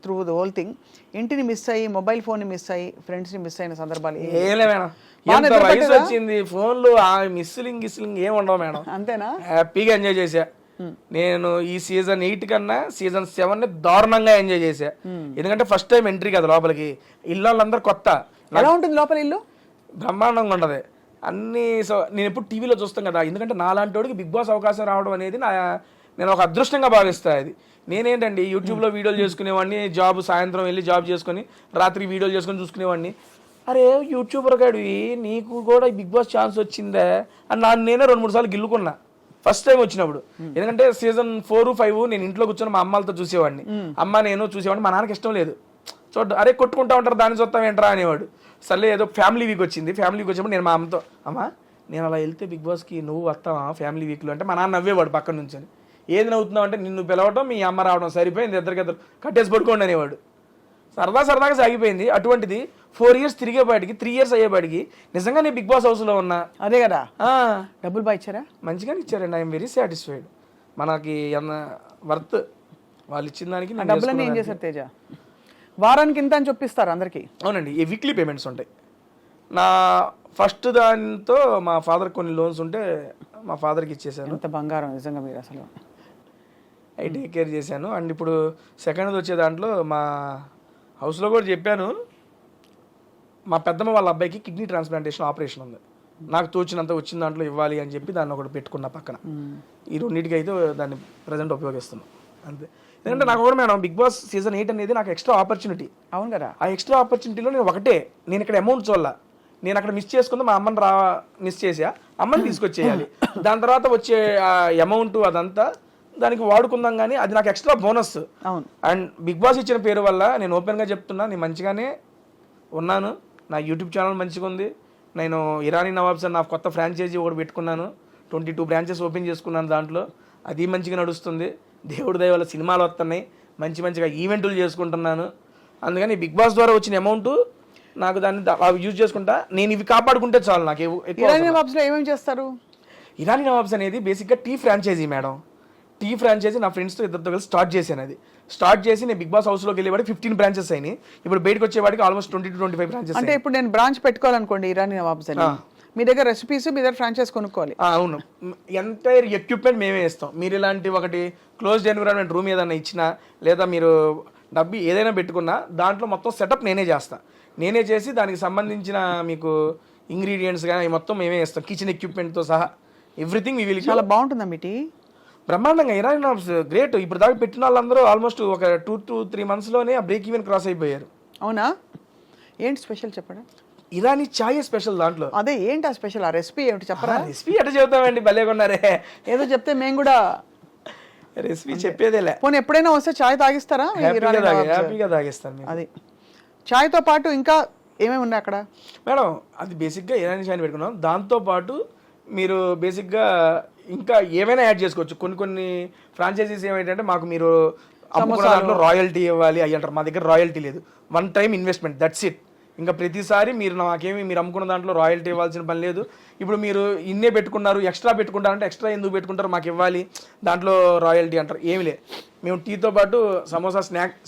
through the whole thing, ఇంటిని మిస్ అయ్యి, మొబైల్ ఫోన్ ని మిస్ అయ్యి, ఫ్రెండ్స్ ని మిస్ అయిన సందర్భాలు ఏలే మేడం. ఎంత వయసు వచ్చింది, ఫోన్లు మిస్సింగ్ ఏం ఉండవు మేడం. అంతేనా? హ్యాపీగా ఎంజాయ్ చేశా నేను. ఈ సీజన్ 8 కన్నా సీజన్ 7 దారుణంగా ఎంజాయ్ చేశా. ఎందుకంటే ఫస్ట్ టైం ఎంట్రీ కదా లోపలికి, ఇల్లు వాళ్ళందరూ కొత్త. ఎలా ఉంటుంది లోపల ఇల్లు? బ్రహ్మాండంగా ఉండదు అన్ని. నేను ఎప్పుడు టీవీలో చూస్తాం కదా, ఎందుకంటే నాలాంటి వాడికి బిగ్ బాస్ అవకాశం రావడం అనేది నేను ఒక అదృష్టంగా భావిస్తా. అది నేనేంటండి యూట్యూబ్లో వీడియోలు చేసుకునేవాడిని, జాబ్ సాయంత్రం వెళ్ళి జాబ్ చేసుకొని రాత్రి వీడియోలు చేసుకొని చూసుకునేవాడిని. అరే యూట్యూబర్ గాడివి, నీకు కూడా బిగ్ బాస్ ఛాన్స్ వచ్చిందే అని నేనే 2-3 సార్లు గిల్లుకున్నా ఫస్ట్ టైం వచ్చినప్పుడు. ఎందుకంటే సీజన్ 4, 5 నేను ఇంట్లో కూర్చొని మా అమ్మలతో చూసేవాడిని, అమ్మ నేను చూసేవాడిని. మా నాన్నకి ఇష్టం లేదు, అరే కొట్టుకుంటా ఉంటారు దాన్ని చూస్తాం ఏంట్రా అనేవాడు. సర్లే ఏదో ఫ్యామిలీ వీక్ వచ్చింది, ఫ్యామిలీ వీక్ వచ్చినప్పుడు నేను మా అమ్మతో, అమ్మ నేను అలా వెళ్తే బిగ్ బాస్కి నువ్వు వస్తావా ఫ్యామిలీ వీక్లో అంటే, మా నాన్న నవ్వేవాడు పక్కన నుంచి. ఏది నవ్వుతున్నావు అంటే, నిన్ను పిలవటం మీ అమ్మ రావడం సరిపోయింది, ఇద్దరు కట్టేసి పడుకోండి అనేవాడు. సరదాగా సాగిపోయింది. అటువంటిది 4 years తిరిగేపాటికి 3 years అయ్యేపాటికి నిజంగా నేను బిగ్ బాస్ హౌస్లో ఉన్నా. అదే కదా, డబ్బులు బాగా ఇచ్చారా? మంచిగానే ఇచ్చారండి. I'm very satisfied. మనకి వర్త్ వాళ్ళు ఇచ్చిన దానికి. డబ్బులన్నీ ఏం చేశారు తేజ? వారానికి ఇంత అని చెప్పిస్తారు అందరికి? అవునండి, ఈ వీక్లీ పేమెంట్స్ ఉంటాయి. నా ఫస్ట్ దాంతో మా ఫాదర్ కొన్ని లోన్స్ ఉంటే మా ఫాదర్కి ఇచ్చేసాను. ఎంత బంగారం నిజంగా మీరు అసలు. అవి టేక్ కేర్ చేశాను. అండ్ ఇప్పుడు సెకండ్ వచ్చే దాంట్లో మా హౌస్లో కూడా చెప్పాను, మా పెద్దమ్మ వాళ్ళ అబ్బాయికి కిడ్నీ ట్రాన్స్ప్లాంటేషన్ ఆపరేషన్ ఉంది, నాకు తోచినంత వచ్చిన దాంట్లో ఇవ్వాలి అని చెప్పి దాన్ని ఒకటి పెట్టుకున్న పక్కన. ఈ రెండింటికి అయితే దాన్ని ప్రజెంట్ ఉపయోగిస్తున్నాం అంతే. ఎందుకంటే నాకు కూడా మేడం బిగ్ బాస్ సీజన్ 8 అనేది నాకు ఎక్స్ట్రా ఆపర్చునిటీ. అవును కదా. ఆ ఎక్స్ట్రా ఆపర్చునిటీలో నేను ఇక్కడ అమౌంట్ చూడాల, నేను అక్కడ మిస్ చేసుకుందా మా అమ్మని మిస్ చేసా, అమ్మని తీసుకొచ్చేయాలి. దాని తర్వాత వచ్చే ఆ అమౌంట్ అదంతా దానికి వాడుకుందాం, కానీ అది నాకు ఎక్స్ట్రా బోనస్. అవును. అండ్ బిగ్ బాస్ ఇచ్చిన పేరు వల్ల నేను ఓపెన్గా చెప్తున్నా, నేను మంచిగానే ఉన్నాను. నా యూట్యూబ్ ఛానల్ మంచిగా ఉంది. నేను ఇరానీ నవాబ్స్ అని నా కొత్త ఫ్రాంచైజీ ఒకటి పెట్టుకున్నాను, 22 బ్రాంచెస్ ఓపెన్ చేసుకున్నాను. దాంట్లో అది మంచిగా నడుస్తుంది. దేవుడి దయ వల్ల సినిమాలు వస్తున్నాయి, మంచిగా ఈవెంట్లు చేసుకుంటున్నాను. అందుకని బిగ్ బాస్ ద్వారా వచ్చిన అమౌంట్ నాకు దాన్ని యూజ్ చేసుకుంటా. నేను ఇవి కాపాడుకుంటే చాలు నాకు. ఇరానీ నవాబ్స్లో ఏమేమి చేస్తారు? ఇరానీ నవాబ్స్ అనేది బేసిక్గా tea franchise madam. Tea franchise నా ఫ్రెండ్స్తో ఇద్దరితో కలిసి స్టార్ట్ చేశాను. అది స్టార్ట్ చేసి నేను బిగ్ బాస్ హౌస్లోకి వెళ్ళేవాడికి 15 బ్రాంచెస్ అయినాయి. ఇప్పుడు బయటకు వచ్చేవాడికి ఆల్మోస్ట్ 20-25 బ్రాంచెస్. అంటే ఇప్పుడు నేను బ్రాంచ్ పెట్టుకోవాలనుకోండి ఇరానీ నవాబ్స్ అని, మీ దగ్గర రెసిపీస్, మీ దగ్గర ఫ్రాంచైజ్ కొనుక్కోవాలి. అవును, ఎంటైర్ ఎక్విప్మెంట్ మేమే ఇస్తాం. మీరు ఇలాంటి ఒకటి క్లోజ్డ్ ఎన్విరాన్మెంట్ రూమ్ ఏదైనా ఇచ్చినా, లేదా మీరు డబ్బు ఏదైనా పెట్టుకున్నా దాంట్లో మొత్తం సెటప్ నేనే చేస్తాను. నేనే చేసి దానికి సంబంధించిన మీకు ఇంగ్రీడియంట్స్ కానీ మొత్తం మేమే ఇస్తాం, కిచెన్ ఎక్విప్మెంట్తో సహా ఎవ్రీథింగ్. చాలా బాగుంటుందా మీ టీ? బ్రహ్మాండంగా. Irani nawabs great. ఇప్పుడు దాకా పెట్టిన వాళ్ళందరూ ఆల్మోస్ట్ ఒక 2 to 3 monthsలోనే ఆ బ్రేక్ ఈవెన్ క్రాస్ అయిపోయారు. అవునా? ఏంటి స్పెషల్ చెప్పండి? ఇరానీ చాయ్ స్పెషల్ దాంట్లో. అదే ఏంటి ఆ స్పెషల్? ఆ రెసిపీ ఏమిటి చెప్పరా? రెసిపీ ఎట్లా చెబుతామండి, భలే కొన్నారే. ఏదో చెప్తే మేము కూడా రెసిపీ చెప్పేదేలే. పోనీ ఎప్పుడైనా వస్తే చాయ్ తాగిస్తారా? హ్యాపీగా తాగిస్తాను. అది చాయ్తో పాటు ఇంకా ఏమేమి ఉన్నాయి అక్కడ మేడం? అది బేసిక్గా ఇరానీ చాయ్ పెట్టుకున్నాం. దాంతోపాటు మీరు బేసిక్గా ఇంకా ఏమైనా యాడ్ చేసుకోవచ్చు. కొన్ని ఫ్రాంచైజీస్ ఏమైందంటే మాకు మీరు అమ్ముకున్న దాంట్లో రాయల్టీ ఇవ్వాలి అయ్యి అంటారు. మా దగ్గర రాయల్టీ లేదు, 1 time ఇన్వెస్ట్మెంట్, దట్స్ ఇట్. ఇంకా ప్రతిసారి మీరు మీరు అమ్ముకున్న దాంట్లో రాయల్టీ ఇవ్వాల్సిన పని లేదు. ఇప్పుడు మీరు ఇన్నే పెట్టుకున్నారు, ఎక్స్ట్రా పెట్టుకుంటారంటే ఎక్స్ట్రా ఎందుకు పెట్టుకుంటారు, మాకు ఇవ్వాలి, దాంట్లో రాయల్టీ అంటారు. ఏమి లేదు. మేము టీతో పాటు సమోసా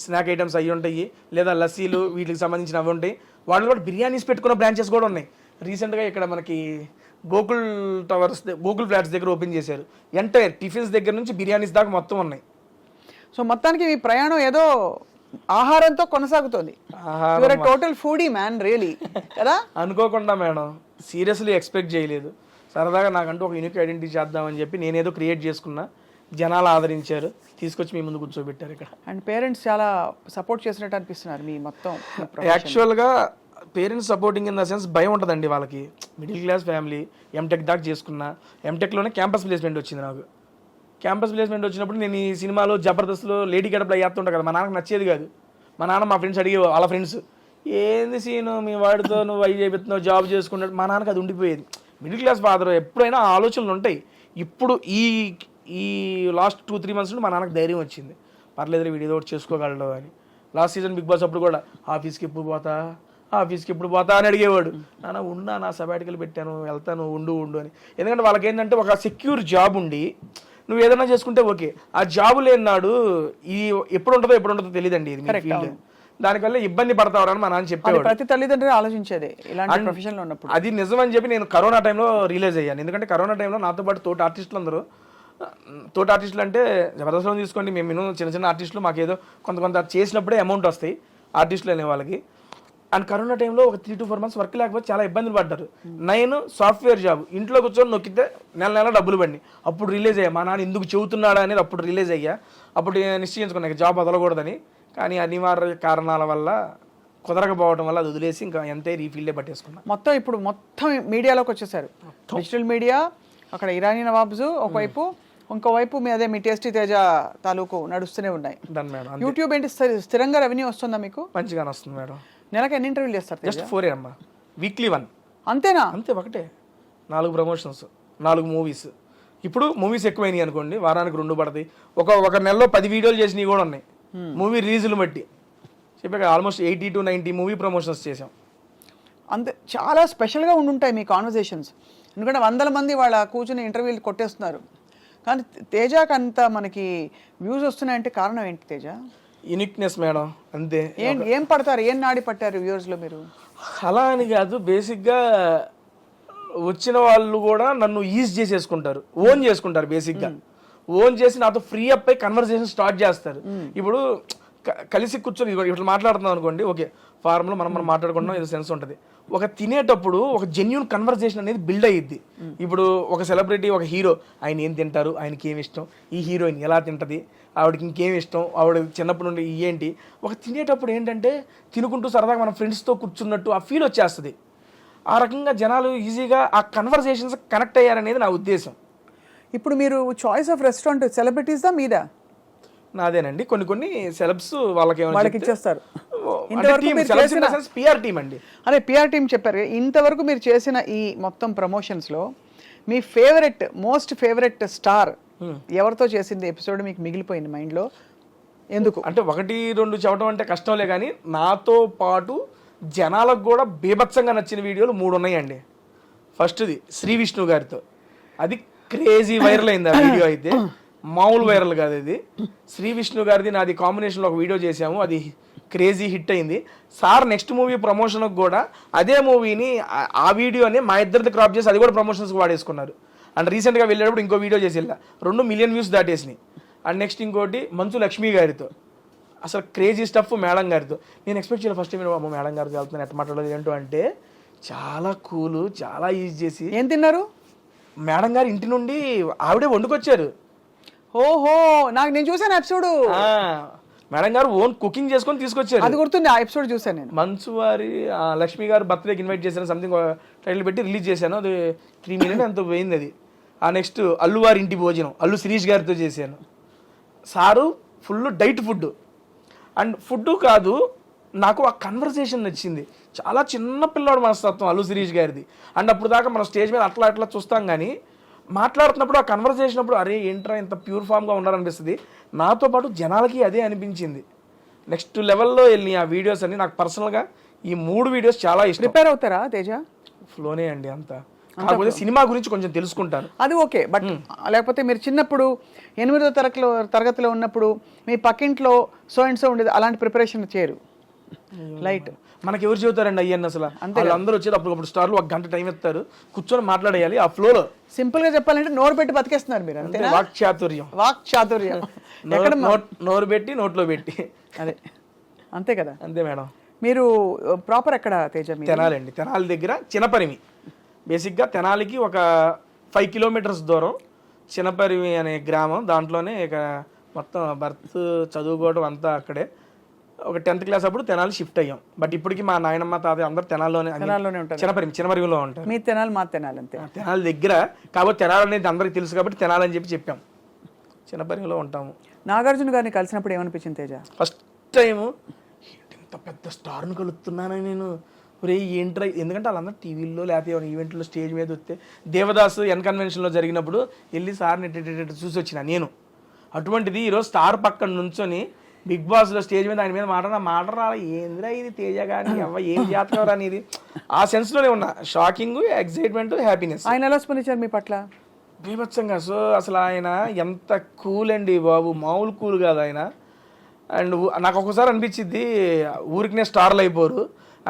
స్నాక్ ఐటమ్స్ అవి ఉంటాయి, లేదా లస్సీలు వీటికి సంబంధించిన అవి ఉంటాయి. వాటిలో కూడా బిర్యానీస్ పెట్టుకున్న బ్రాంచెస్ కూడా ఉన్నాయి. రీసెంట్గా ఇక్కడ మనకి గోకుల్ టవర్స్, గూగుల్ ఫ్లాట్స్ దగ్గర ఓపెన్ చేశారు. ఎంటైర్ టిఫిన్స్ దగ్గర నుంచి బిర్యానీస్ దాకా మొత్తం ఉన్నాయి. సో మొత్తానికి మీ ప్రయాణం ఏదో ఆహారంతో కొనసాగుతుంది. టోటల్ ఫుడీ మ్యాన్ రియలీ కదా. అనుకోకుండా మేడం, సీరియస్లీ ఎక్స్పెక్ట్ చేయలేదు. సరదాగా నాకంటూ ఒక యూనిక్ ఐడెంటిటీ చేద్దామని చెప్పి నేనేదో క్రియేట్ చేసుకున్నా, జనాలు ఆదరించారు, తీసుకొచ్చి మీ ముందు కూర్చోబెట్టారు ఇక్కడ. అండ్ పేరెంట్స్ చాలా సపోర్ట్ చేసినట్టు అనిపిస్తున్నారు మీ మొత్తం. యాక్చువల్గా parents supporting in the sense భయం ఉంటుందండి వాళ్ళకి. మిడిల్ క్లాస్ ఫ్యామిలీ, ఎంటెక్ దాకా చేసుకున్నా. ఎంటెక్లోనే క్యాంపస్ ప్లేస్మెంట్ వచ్చింది నాకు. క్యాంపస్ ప్లేస్మెంట్ వచ్చినప్పుడు నేను ఈ సినిమాలో జబర్దస్త్లో లేడీ గడపలో వేస్తుంటా కదా, మా నాన్నకు నచ్చేది కాదు. మా నాన్న మా ఫ్రెండ్స్ అడిగే వాళ్ళ ఫ్రెండ్స్ ఏంది సీను మీ వాడితో నువ్వు అవి చేపిస్తున్నావు జాబ్ చేసుకున్నాడు. మా నాన్నకి అది ఉండిపోయేది. మిడిల్ క్లాస్ ఫాదర్ ఎప్పుడైనా ఆలోచనలు ఉంటాయి. ఇప్పుడు ఈ లాస్ట్ 2-3 months నుండి మా నాన్నకు ధైర్యం వచ్చింది, పర్లేదు వీడు ఏదో ఒకటి చేసుకోగలడు అని. లాస్ట్ సీజన్ బిగ్ బాస్ అప్పుడు కూడా ఆఫీస్కి ఎప్పుడు పోతా అని అడిగేవాడు. నాన్న ఉన్నా, నా సబాటికల్ పెట్టాను, వెళ్తాను, ఉండు అని. ఎందుకంటే వాళ్ళకి ఏంటంటే ఒక సెక్యూర్ జాబ్ ఉండి నువ్వు ఏదైనా చేసుకుంటే ఓకే, ఆ జాబ్ లేనాడు ఈ ఎప్పుడు ఉంటుందో తెలియదండి ఇది ఫీల్డ్. దానివల్ల ఇబ్బంది పడతావని మా నాన్న చెప్పేవాడు. ప్రతి తల్లిదండ్రులు ఆలోచించేది ఇలాంటి ప్రొఫెషన్ లో ఉన్నప్పుడు. అది నిజం అని చెప్పి నేను కరోనా టైంలో రియలైజ్ అయ్యాను. ఎందుకంటే కరోనా టైంలో నాతో పాటు తోటి ఆర్టిస్టులు అంటే జబర్దస్త్లో తీసుకోండి, మేము చిన్న ఆర్టిస్టులు మాకేదో కొంత చేసినప్పుడే అమౌంట్ వస్తాయి ఆర్టిస్టులు అనే వాళ్ళకి. అండ్ కరోనా టైంలో ఒక 3 to 4 months వర్క్ లేకపోతే చాలా ఇబ్బందులు పడ్డారు. నేను సాఫ్ట్వేర్ జాబ్ ఇంట్లో కూర్చొని నొక్కితే నెల డబ్బులు పడి అప్పుడు రిలీజ్ అయ్యా. మా నాన్న ఎందుకు చెబుతున్నాడా అనేది అప్పుడు రిలీజ్ అయ్యా. అప్పుడు నిశ్చయించుకున్నా జాబ్ వదలకూడదని. కానీ అనివార్య కారణాల వల్ల కుదరకపోవడం వల్ల అది వదిలేసి ఇంకా ఎంతే రీఫీల్డే పట్టేసుకున్నా. ఇప్పుడు మొత్తం మీడియాలోకి వచ్చేసారు. డిజిటల్ మీడియా, అక్కడ ఇరానీ నవాబ్స్ ఒకవైపు, ఇంకోవైపు మీ టేస్టీ తేజ తాలూకు నడుస్తూనే ఉన్నాయి. యూట్యూబ్ ఏంటి స్థిరంగా రెవెన్యూ వస్తుందా మీకు? మంచిగానే వస్తుంది మేడం. నెలకి ఎన్ని ఇంటర్వ్యూలు చేస్తారు? జస్ట్ 4 అమ్మా, వీక్లీ 1. అంతేనా? అంతే, ఒకటే 4 ప్రమోషన్స్, 4 మూవీస్. ఇప్పుడు మూవీస్ ఎక్కువైనాయి అనుకోండి, వారానికి 2 పడతాయి. ఒక నెలలో 10 వీడియోలు చేసినవి కూడా ఉన్నాయి మూవీ రిలీజులు బట్టి. చెప్పాక ఆల్మోస్ట్ 80 to 90 మూవీ ప్రమోషన్స్ చేసాం. అంతే, చాలా స్పెషల్గా ఉండుంటాయి మీ కాన్వర్జేషన్స్. ఎందుకంటే 100 మంది వాళ్ళ కూర్చుని ఇంటర్వ్యూలు కొట్టేస్తున్నారు. కానీ తేజకి అంత మనకి వ్యూస్ వస్తున్నాయంటే కారణం ఏంటి తేజ? యూనిక్నెస్ మేడం, అంతే. ఏం పడతారు, ఏం నాడి పట్టారు వ్యూవర్స్లో మీరు? అలా అని కాదు, బేసిక్గా వచ్చిన వాళ్ళు కూడా నన్ను ఈజ్ చేసేసుకుంటారు, ఓన్ చేసుకుంటారు. బేసిక్గా ఓన్ చేసి నాతో ఫ్రీ అప్ అయి కన్వర్సేషన్ స్టార్ట్ చేస్తారు. ఇప్పుడు కలిసి కూర్చొని ఇట్లా మాట్లాడుతున్నాం అనుకోండి, ఓకే ఫార్మ్లో మనం మాట్లాడుకుంటున్నాం, ఏదో సెన్స్ ఉంటుంది. ఒక తినేటప్పుడు ఒక జెన్యూన్ కన్వర్సేషన్ అనేది బిల్డ్ అయ్యిద్ది. ఇప్పుడు ఒక సెలబ్రిటీ, ఒక హీరో, ఆయన ఏం తింటారు, ఆయనకి ఏమి ఇష్టం, ఈ హీరోయిన్ ఎలా తింటుంది, ఆవిడకి ఇంకేమి ఇష్టం, ఆవిడ చిన్నప్పటి నుండి ఏంటి. ఒక తినేటప్పుడు ఏంటంటే తినుకుంటూ సరదాగా మన ఫ్రెండ్స్తో కూర్చున్నట్టు ఆ ఫీల్ వచ్చేస్తుంది. ఆ రకంగా జనాలు ఈజీగా ఆ కన్వర్సేషన్స్ కనెక్ట్ అయ్యారనేది నా ఉద్దేశం. ఇప్పుడు మీరు చాయిస్ ఆఫ్ రెస్టారెంట్ సెలబ్రిటీస్దా మీదా? నాదేనండి. కొన్ని సెలబ్స్ వాళ్ళకి ఇచ్చేస్తారు. పిఆర్ టీమ్ అండి. అదే పిఆర్ టీమ్ చెప్పారు. ఇంతవరకు మీరు చేసిన ఈ మొత్తం ప్రమోషన్స్లో మీ మోస్ట్ ఫేవరెట్ స్టార్ ఎవరితో చేసింది ఎపిసోడ్ మీకు మిగిలిపోయింది మైండ్లో? ఎందుకు అంటే 1-2 చెప్పడం అంటే కష్టంలే, కానీ నాతో పాటు జనాలకు కూడా బీభత్సంగా నచ్చిన వీడియోలు 3 ఉన్నాయండి. ఫస్ట్ది శ్రీ విష్ణు గారితో, అది క్రేజీ వైరల్ అయింది. ఆ వీడియో అయితే మామూలు వైరల్ కాదు. ఇది శ్రీ విష్ణు గారిది నాది కాంబినేషన్లో ఒక వీడియో చేసాము, అది క్రేజీ హిట్ అయింది. సార్ నెక్స్ట్ మూవీ ప్రమోషన్కి కూడా అదే మూవీని, ఆ వీడియోని మా ఇద్దరిది క్రాప్ చేసి అది కూడా ప్రమోషన్స్కి వాడేసుకున్నారు. అండ్ రీసెంట్గా వెళ్ళేటప్పుడు ఇంకో వీడియో చేసి 2 million వ్యూస్ దాటేసినాయి. అండ్ నెక్స్ట్ ఇంకోటి మంచు లక్ష్మి గారితో, అసలు క్రేజీ స్టఫ్ మేడం గారితో. నేను ఎక్స్పెక్ట్ చేయాలి ఫస్ట్ టైం మేడం గారితో వెళ్తున్నాను, ఎట్లా మాట్లాడలేదు ఏంటో అంటే చాలా కూల్, చాలా ఈజీ చేసి. ఏం తిన్నారు? మేడం గారు ఇంటి నుండి ఆవిడే వండుకొచ్చారు. ఓహో, నేను చూసాను ఎపిసోడ్. మేడం గారు ఓన్ కుకింగ్ చేసుకొని తీసుకొచ్చారు. అది గుర్తుంది, ఆ ఎపిసోడ్ చూసాను నేను. మంచు వారి లక్ష్మి గారు బర్త్డేకి ఇన్వైట్ చేశాను, సంథింగ్ టైటిల్ పెట్టి రిలీజ్ చేశాను. అది 3 million ఎంతో పోయింది అది. ఆ నెక్స్ట్ అల్లు వారి ఇంటి భోజనం, అల్లు శిరీష్ గారితో చేశాను. Sir full diet food. And food కాదు, నాకు ఆ కన్వర్సేషన్ నచ్చింది. చాలా చిన్న పిల్లాడు మనస్తత్వం అల్లు శిరీష్ గారిది. అండ్ అప్పుడు దాకా మనం స్టేజ్ మీద అట్లా చూస్తాం, కానీ మాట్లాడుతున్నప్పుడు ఆ కన్వర్సేషన్ అప్పుడు అరే ఏంట్రా ఇంత ప్యూర్ ఫామ్గా ఉన్నారనిపిస్తుంది. నాతో పాటు జనాలకి అదే అనిపించింది. నెక్స్ట్ లెవెల్లో వెళ్ళి ఆ వీడియోస్ అన్ని నాకు పర్సనల్గా ఈ 3 వీడియోస్ చాలా ఇష్టం. ప్రిపేర్ అవుతారా తేజ? ఫ్లోనే అండి అంతా. కాకపోతే సినిమా గురించి కొంచెం తెలుసుకుంటాను, అది ఓకే. బట్ లేకపోతే మీరు చిన్నప్పుడు 8వ తరగతిలో ఉన్నప్పుడు మీ పక్కింట్లో సో అండ్ సో ఉండేది, అలాంటి ప్రిపరేషన్ చేయరు? లైట్ మనకి ఎవరు చెబుతారండి అయ్యన్న? అసలు అందరూ వచ్చేది అప్పుడు స్టార్లు 1 గంట టైం ఇస్తారు, కూర్చొని మాట్లాడేయాలి ఆ ఫ్లోలో. సింపుల్ గా చెప్పాలంటే నోరు పెట్టి బతికేస్తున్నారు మీరు, అంతే. వాక్చాతుర్యం ఎక్కడ నోరు పెట్టి నోట్లో పెట్టి, అదే అంతే కదా. అంతే మేడం. మీరు ప్రాపర్ ఎక్కడ తేజ? తెనాలండి. తెనాలి దగ్గర చినపరిమి. బేసిక్గా తెనాలికి ఒక 5 kilometers దూరం చినపరిమి అనే గ్రామం. దాంట్లోనే ఇక మొత్తం బర్త్ చదువుకోవడం అంతా అక్కడే. ఒక 10th class అప్పుడు తెనాలి షిఫ్ట్ అయ్యాం. బట్ ఇప్పటికి మా నాయనమ్మ తాతయ్య అందరూ తెనాల్లోనే ఉంటారు. చినపరిమిలో ఉంటారు. మీ తెనాలి మా తెనాలి అంతే. తెనాలి దగ్గర కాబట్టి తెనాలి అనేది అందరికి తెలుసు కాబట్టి తెనాలి అని చెప్పాం. చినపరిమిలో ఉంటాము. నాగార్జున గారిని కలిసినప్పుడు ఏమనిపించింది తేజ? ఫస్ట్ టైము ఇంత పెద్ద స్టార్ని కలుస్తున్నానని నేను ఒరే ఏంట్రా, ఎందుకంటే వాళ్ళందరూ టీవీల్లో లేకపోతే ఈవెంట్లో స్టేజ్ మీద వస్తే దేవదాసు ఎన్ కన్వెన్షన్లో జరిగినప్పుడు వెళ్ళి సార్ని చూసి వచ్చిన నేను. అటువంటిది ఈరోజు స్టార్ పక్కన నుంచొని బిగ్ బాస్లో స్టేజ్ మీద ఆయన మీద మాటరా ఏందిరా ఇది తేజ కానీ అవ్వ ఏం జాతకం అనేది ఆ సెన్స్లోనే ఉన్నా. Shocking, excitement, happiness. ఆయన ఎలా స్పందించారు మీ పట్ల? బీభత్సంగా. సో అసలు ఆయన ఎంత కూల్ అండి బాబు, మామూలు కూల్ కాదు ఆయన. అండ్ నాకు ఒక్కోసారి అనిపించింది ఊరికినే స్టార్లు అయిపోరు.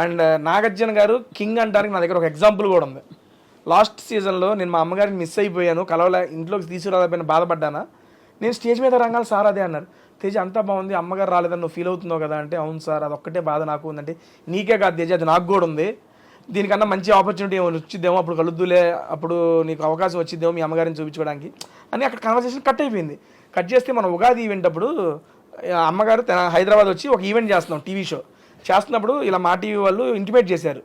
అండ్ నాగార్జున గారు కింగ్ అంటానికి నా దగ్గర ఒక ఎగ్జాంపుల్ కూడా ఉంది. లాస్ట్ సీజన్లో నేను మా అమ్మగారిని మిస్ అయిపోయాను, కలవలే, ఇంట్లోకి తీసుకురాలేకపోయినా బాధపడ్డానా. నేను స్టేజ్ మీద రంగాలి సార్ అదే అన్నారు, తేజ అంతా బాగుంది, అమ్మగారు రాలేదని నువ్వు ఫీల్ అవుతున్నావు కదా అంటే, అవును సార్ అది ఒక్కటే బాధ నాకు ఉందంటే, నీకే కాదు తేజ అది నాకు కూడా ఉంది, దీనికన్నా మంచి ఆపర్చునిటీ ఏమైనా వచ్చిద్దేమో, అప్పుడు కలుద్దులే, అప్పుడు నీకు అవకాశం వచ్చిద్దేమో మీ అమ్మగారిని చూపించుకోవడానికి అని అక్కడ కన్వర్సేషన్ కట్ అయిపోయింది. కట్ చేస్తే మనం ఉగాది ఈవెంట్ అప్పుడు అమ్మగారు హైదరాబాద్ వచ్చి ఒక ఈవెంట్ చేస్తున్నాం, టీవీ షో చేస్తున్నప్పుడు ఇలా మా టీవీ వాళ్ళు ఇంటిమేట్ చేశారు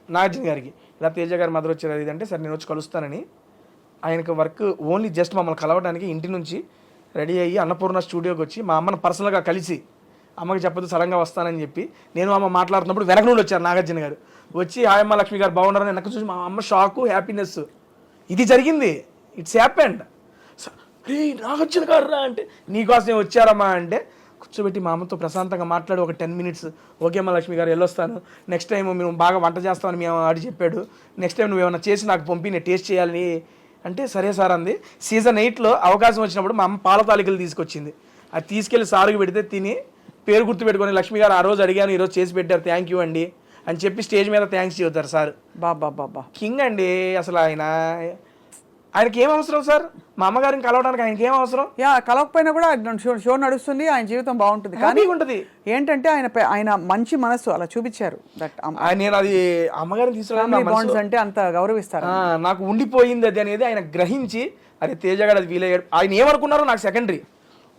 నాగార్జున గారికి, ఇలా తేజ గారి మదర్ వచ్చారు అది అంటే, సరే నేను వచ్చి కలుస్తానని. ఆయనకు వర్క్ ఓన్లీ జస్ట్ మమ్మల్ని కలవడానికి ఇంటి నుంచి రెడీ అయ్యి అన్నపూర్ణ స్టూడియోకి వచ్చి మా అమ్మను పర్సనల్గా కలిసి, అమ్మకి చెప్పదు సడన్గా వస్తానని చెప్పి, నేను అమ్మ మాట్లాడుతున్నప్పుడు వెనక నుండి వచ్చారు నాగార్జున గారు వచ్చి, హాయమ్మ లక్ష్మి గారు బాగున్నారని వెనక చూసి మా అమ్మ షాకు, హ్యాపీనెస్. ఇది జరిగింది, ఇట్స్ హ్యాపెండ్. రే నాగార్జున గారు రా అంటే, నీకోసం వచ్చారమ్మా అంటే కూర్చోబెట్టి మా అమ్మతో ప్రశాంతంగా మాట్లాడి ఒక 10 minutes, ఓకే అమ్మ లక్ష్మి గారు వెళ్ళొస్తాను, నెక్స్ట్ టైం మేము బాగా వంట చేస్తామని మేము ఆడి చెప్పాడు, నెక్స్ట్ టైం నువ్వు ఏమైనా చేసి నాకు పంపి నేను టేస్ట్ చేయాలని అంటే, సరే సార్ అంది. సీజన్ 8లో అవకాశం వచ్చినప్పుడు మా అమ్మ పాల తాలికలు తీసుకొచ్చింది, అది తీసుకెళ్ళి సారుకు పెడితే తిని పేరు గుర్తు పెట్టుకొని, లక్ష్మి గారు ఆ రోజు అడిగాను ఈరోజు చేసి పెట్టారు థ్యాంక్ యూ అండి అని చెప్పి స్టేజ్ మీద థ్యాంక్స్ చెబుతారు సార్. బాబా కింగ్ అండి అసలు. ఆయనకి ఏం అవసరం సార్, మా అమ్మగారిని కలవడానికి ఆయనకి ఏం అవసరం? కలవకపోయినా కూడా షో నడుస్తుంది, ఆయన జీవితం బాగుంటుంది. కానీ ఉంటుంది ఏంటంటే ఆయన మంచి మనసు అలా చూపించారు. నేను అది అమ్మగారిని తీసుకురావడం అంటే అంత గౌరవిస్తారు. నాకు ఉండిపోయింది అది అనేది ఆయన గ్రహించి, అరే తేజగాడు అది వీలయ్యాడు. ఆయన ఏమనుకున్నారో నాకు సెకండరీ.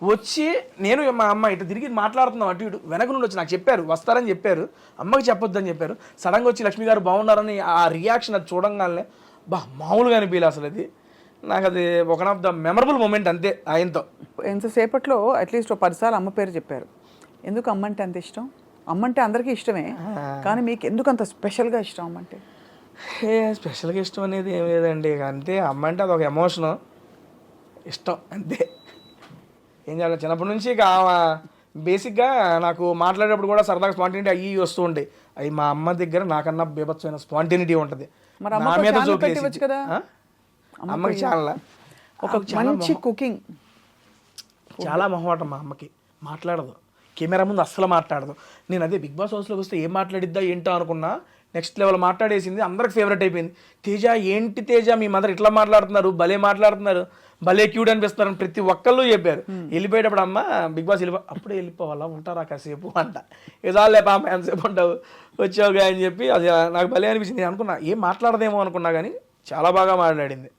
వచ్చి నేను మా అమ్మ ఇటు తిరిగి మాట్లాడుతున్నాం, అటు ఇటు వెనక నుండి వచ్చి నాకు చెప్పారు వస్తారని చెప్పారు, అమ్మకి చెప్పొద్దని చెప్పారు. సడన్గా వచ్చి లక్ష్మి గారు బాగున్నారని ఆ రియాక్షన్ అది చూడంగానే మామూలుగా అనిపించలే అసలు. అది నాకు అది one of the memorable moment అంతే ఆయనతో. ఎంతసేపట్లో అట్లీస్ట్ 10 సార్లు అమ్మ పేరు చెప్పారు. ఎందుకు అమ్మ అంటే అంత ఇష్టం? అమ్మ అంటే అందరికీ ఇష్టమే, కానీ మీకు ఎందుకు అంత స్పెషల్గా ఇష్టం అమ్మ అంటే? స్పెషల్గా ఇష్టం అనేది ఏం లేదండి, అంతే. అమ్మ అంటే అదొక ఎమోషను, ఇష్టం అంతే. ఏం చేయాలి, చిన్నప్పటి నుంచి ఇక బేసిక్గా నాకు మాట్లాడేటప్పుడు కూడా సరదాగా స్పాంటేనిటీ అయ్యి వస్తూ ఉంటాయి. అవి మా అమ్మ దగ్గర నాకన్నా బీభత్సమైన స్పాంటేనిటీ ఉంటుంది. నా మీద జోకులేసి కదా అమ్మకి చాలా ఒక మంచి కుకింగ్, చాలా మొహమాటం మా అమ్మకి, మాట్లాడదు, కెమెరా ముందు అస్సలు మాట్లాడదు. నేను అదే బిగ్ బాస్ హౌస్లోకి వస్తే ఏం మాట్లాడిద్దా ఏంటో అనుకున్నా, నెక్స్ట్ లెవెల్ మాట్లాడేసింది, అందరికి ఫేవరెట్ అయిపోయింది. తేజ ఏంటి తేజ మీ మదర్ ఇట్లా మాట్లాడుతున్నారు, భలే మాట్లాడుతున్నారు, భలే క్యూట్ అనిపిస్తున్నారని ప్రతి ఒక్కళ్ళు చెప్పారు. వెళ్ళిపోయేటప్పుడు అమ్మ బిగ్ బాస్ అప్పుడే వెళ్ళిపోవాలా, ఉంటారా కాసేపు అంట. ఏదాలే పాప ఎంతసేపు ఉంటావు వచ్చావుగా అని చెప్పి అది నాకు భలే అనిపించింది. నేను అనుకున్నా ఏం మాట్లాడదేమో అనుకున్నా, కానీ చాలా బాగా మాట్లాడింది.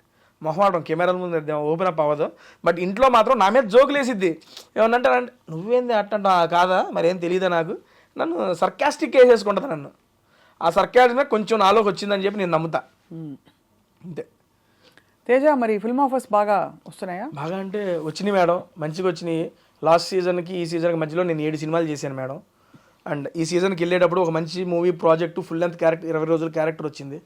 మొహమాటం కెమెరాల ముందు ఓపెన్ అప్ అవ్వదు, బట్ ఇంట్లో మాత్రం నా మీద జోకులు వేసిద్ది. ఏమన్నంటే నువ్వేంది అట్టంట కాదా మరి ఏం తెలియదా నాకు, నన్ను సర్కాస్టిక్ వేసేసుకుంటుంది నన్ను. ఆ సర్కాస్టిక్ కొంచెం నాలోకి వచ్చిందని చెప్పి నేను నమ్ముతా అంతే. తేజ మరి ఫిల్మ్ ఆఫర్స్ బాగా వస్తున్నాయా? బాగా అంటే వచ్చినాయి మేడం, మంచిగా వచ్చినాయి. లాస్ట్ సీజన్కి ఈ సీజన్కి మధ్యలో నేను 7 సినిమాలు చేశాను మేడం. అండ్ ఈ సీజన్కి వెళ్ళేటప్పుడు ఒక మంచి movie project full length character 20 రోజుల క్యారెక్టర్ వచ్చింది.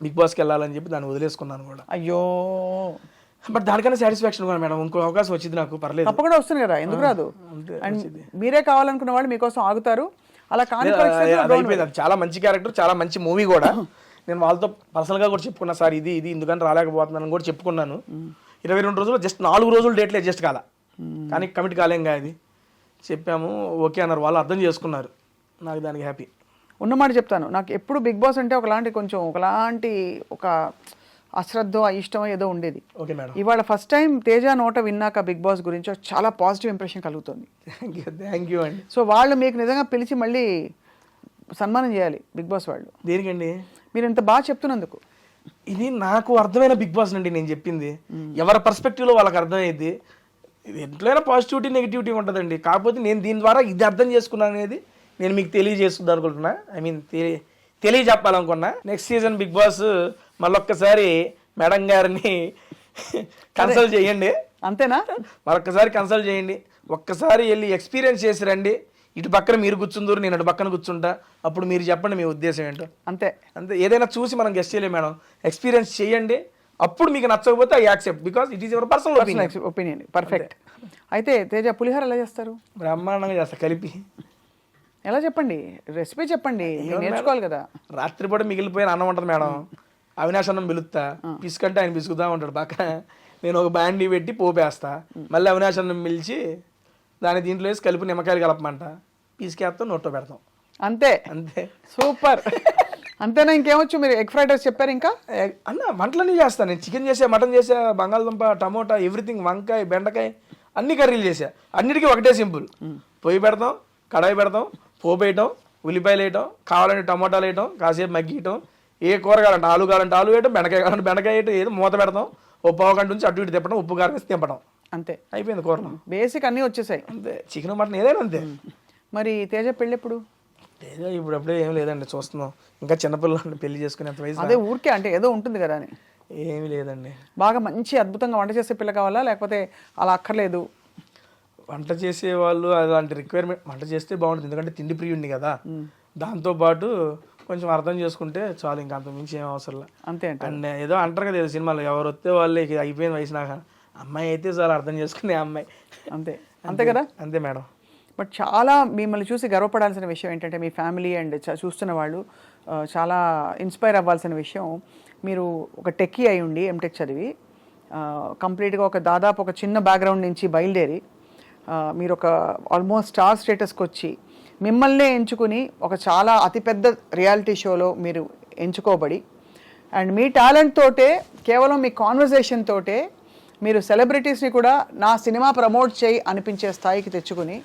బిగ్ బాస్కి వెళ్ళాలని చెప్పి దాన్ని వదిలేసుకున్నాను కూడా. అయ్యో, బట్ దానికన్నా సాటిస్ఫాక్షన్ కూడా మేడం, ఇంకో అవకాశం వచ్చింది నాకు, పర్లేదు. తప్పకుండా వస్తుంది కదా, ఎందుకు రాదు? అండ్ మీరే కావాలనుకున్న వాళ్ళు మీకోసం ఆగుతారు. అలా కానీ అయిపోయింది. అది చాలా మంచి క్యారెక్టర్, చాలా మంచి మూవీ కూడా. నేను వాళ్ళతో పర్సనల్గా కూడా చెప్పుకున్నా, సార్ ఇది ఎందుకని రాలేకపోతున్నాను కూడా చెప్పుకున్నాను. 22 రోజులు జస్ట్ 4 రోజులు డేట్లు అడ్జస్ట్ కాల, కానీ కమిట్ కాలేంగా అది చెప్పాము, ఓకే అన్నారు వాళ్ళు, అర్థం చేసుకున్నారు. నాకు దానికి హ్యాపీ. ఉన్నమాట చెప్తాను, నాకు ఎప్పుడు బిగ్ బాస్ అంటే ఒకలాంటి ఒక అశ్రద్ధ ఇష్టం ఏదో ఉండేది. Okay madam. ఇవాళ ఫస్ట్ టైం తేజ నోట విన్నాక బిగ్ బాస్ గురించి చాలా పాజిటివ్ ఇంప్రెషన్ కలుగుతుంది. థ్యాంక్ యూ అండి. సో వాళ్ళు మీకు నిజంగా పిలిచి మళ్ళీ సన్మానం చేయాలి బిగ్ బాస్ వాళ్ళు. దేనికండి? మీరు ఇంత బాగా చెప్తున్నందుకు. ఇది నాకు అర్థమైన బిగ్ బాస్ అండి నేను చెప్పింది. ఎవరి పర్స్పెక్టివ్లో వాళ్ళకి అర్థమయ్యేది. ఇది ఎంతైనా పాజిటివిటీ నెగిటివిటీ ఉంటుందండి, కాకపోతే నేను దీని ద్వారా ఇది అర్థం చేసుకున్నాను అనేది నేను మీకు తెలియజేసుకుందాం అనుకుంటున్నా. తెలియజెప్పాలనుకున్నా. నెక్స్ట్ సీజన్ బిగ్ బాస్ మళ్ళొక్కసారి మేడం గారిని కన్సల్ట్ చేయండి. అంతేనా? మరొక్కసారి కన్సల్ట్ చేయండి, ఒక్కసారి వెళ్ళి ఎక్స్పీరియన్స్ చేసి రండి. ఇటు పక్కన మీరు కూర్చుందూరు, నేను అటు పక్కన కూర్చుంటా, అప్పుడు మీరు చెప్పండి మీ ఉద్దేశం ఏంటో. అంతే. అంతే, ఏదైనా చూసి మనం గెస్ట్ చేయలేము మేడం, ఎక్స్పీరియన్స్ చేయండి, అప్పుడు మీకు నచ్చకపోతే I accept, because it is your personal opinion. Perfect. అయితే తేజ పులిహోర ఎలా చేస్తారు? బ్రహ్మాండంగా చేస్తా కలిపి. ఎలా చెప్పండి, రెసిపీ చెప్పండి, మీరు నేర్చుకోవాలి కదా. రాత్రిపూట మిగిలిపోయిన అన్నం ఉంటుంది మేడం, అవినాష్ అన్నం పిలుస్తా, పిసుకంటే ఆయన పిసుకుతా ఉంటాడు పక్కన, నేను ఒక బ్యాండీ పెట్టి పోపేస్తా, మళ్ళీ అవినాష్ అన్నం పిలిచి దాన్ని దీంట్లో వేసి కలిపి నిమ్మకాయలు కలపమంట, పిసికేస్తాం, నోట్లో పెడతాం. అంతే అంతే. సూపర్. అంతేనా? ఇంకేమొచ్చు? మీరు ఎగ్ ఫ్రైడ్ రైస్ చెప్పారు, ఇంకా అన్న వంటలన్నీ చేస్తాను నేను. చికెన్ చేసా, మటన్ చేసా, బంగాళదుంప, టమోటా, ఎవ్రీథింగ్, వంకాయ, బెండకాయ, అన్ని కర్రీలు చేసా. అన్నిటికీ ఒకటే సింపుల్, పొయ్యి పెడతాం, కడాయి పెడతాం, పోపు వేయటం, ఉల్లిపాయలు వేయటం, కావాలంటే టమోటాలు వేయటం, కాసేపు మగ్గియటం, ఏ కూర కావాలంటే ఆలు కావాలంటే ఆలు వేయటం, బెండకాయ కావాలంటే బెండకాయ వేయటం, ఏదో మూత పెడతాం, ఓ పావు గంట నుంచి అటు ఇటు తిప్పడం, ఉప్పు కారం వేసి తింపడం, అంతే, అయిపోయింది కూర. బేసిక్ అన్నీ వచ్చేసాయి. అంతే, చికెన్ మటన్ ఏదైనా అంతే. మరి తేజ పెళ్ళి ఎప్పుడు? ఏదో ఇప్పుడు అప్పుడే ఏం లేదండి, చూస్తున్నాం, ఇంకా చిన్నపిల్లలు పెళ్లి చేసుకునేంత వయసు. అదే ఊరికే అంటే ఏదో ఉంటుంది కదా అని. ఏమీ లేదండి. బాగా మంచి అద్భుతంగా వంట చేసే పిల్ల కావాలా, లేకపోతే అలా అక్కర్లేదు? వంట చేసే వాళ్ళు అలాంటి రిక్వైర్మెంట్, వంట చేస్తే బాగుంటుంది, ఎందుకంటే తిండి ప్రియుడిని కదా, దాంతోపాటు కొంచెం అర్థం చేసుకుంటే చాలు, ఇంకా అంత మించి ఏం అవసరం లేదు. అంతే. అండ్ ఏదో అంటారు కదా సినిమాలో, ఎవరు వస్తే వాళ్ళే అయిపోయిన వయసు, నాకు అమ్మాయి అయితే చాలా అర్థం చేసుకునే అమ్మాయి. అంతే. అంతే కదా. అంతే మేడం. బట్ చాలా మిమ్మల్ని చూసి గర్వపడాల్సిన విషయం ఏంటంటే, మీ ఫ్యామిలీ అండ్ చూస్తున్న వాళ్ళు చాలా ఇన్స్పైర్ అవ్వాల్సిన విషయం, మీరు ఒక టెక్కీ అయి ఉండి ఎంటెక్ చదివి కంప్లీట్గా దాదాపు ఒక చిన్న బ్యాక్గ్రౌండ్ నుంచి బయలుదేరి మీరు ఒక ఆల్మోస్ట్ స్టార్ స్టేటస్కి వచ్చి మిమ్మల్నే ఎంచుకుని ఒక చాలా అతిపెద్ద రియాలిటీ షోలో మీరు ఎంచుకోబడి, అండ్ మీ టాలెంట్ తోటే, కేవలం మీ కాన్వర్జేషన్ తోటే మీరు సెలబ్రిటీస్ని కూడా నా సినిమా ప్రమోట్ చేయి అనిపించే స్థాయికి తెచ్చుకుని,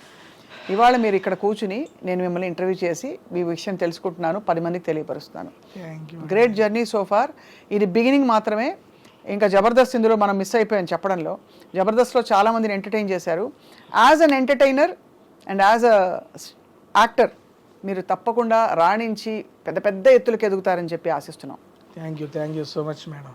ఇవాళ మీరు ఇక్కడ కూర్చుని నేను మిమ్మల్ని ఇంటర్వ్యూ చేసి మీ విషయం తెలుసుకుంటున్నాను, 10 మందికి తెలియపరుస్తున్నాను. Great journey so far. ఇది బిగినింగ్ మాత్రమే. ఇంకా జబర్దస్త్ ఇందులో మనం మిస్ అయిపోయాం చెప్పడంలో. జబర్దస్త్లో చాలామందిని ఎంటర్టైన్ చేశారు. As an entertainer and as a actor మీరు తప్పకుండా రాణించి పెద్ద పెద్ద ఎత్తులకు ఎదుగుతారని చెప్పి ఆశిస్తున్నాం. Thank you so much madam.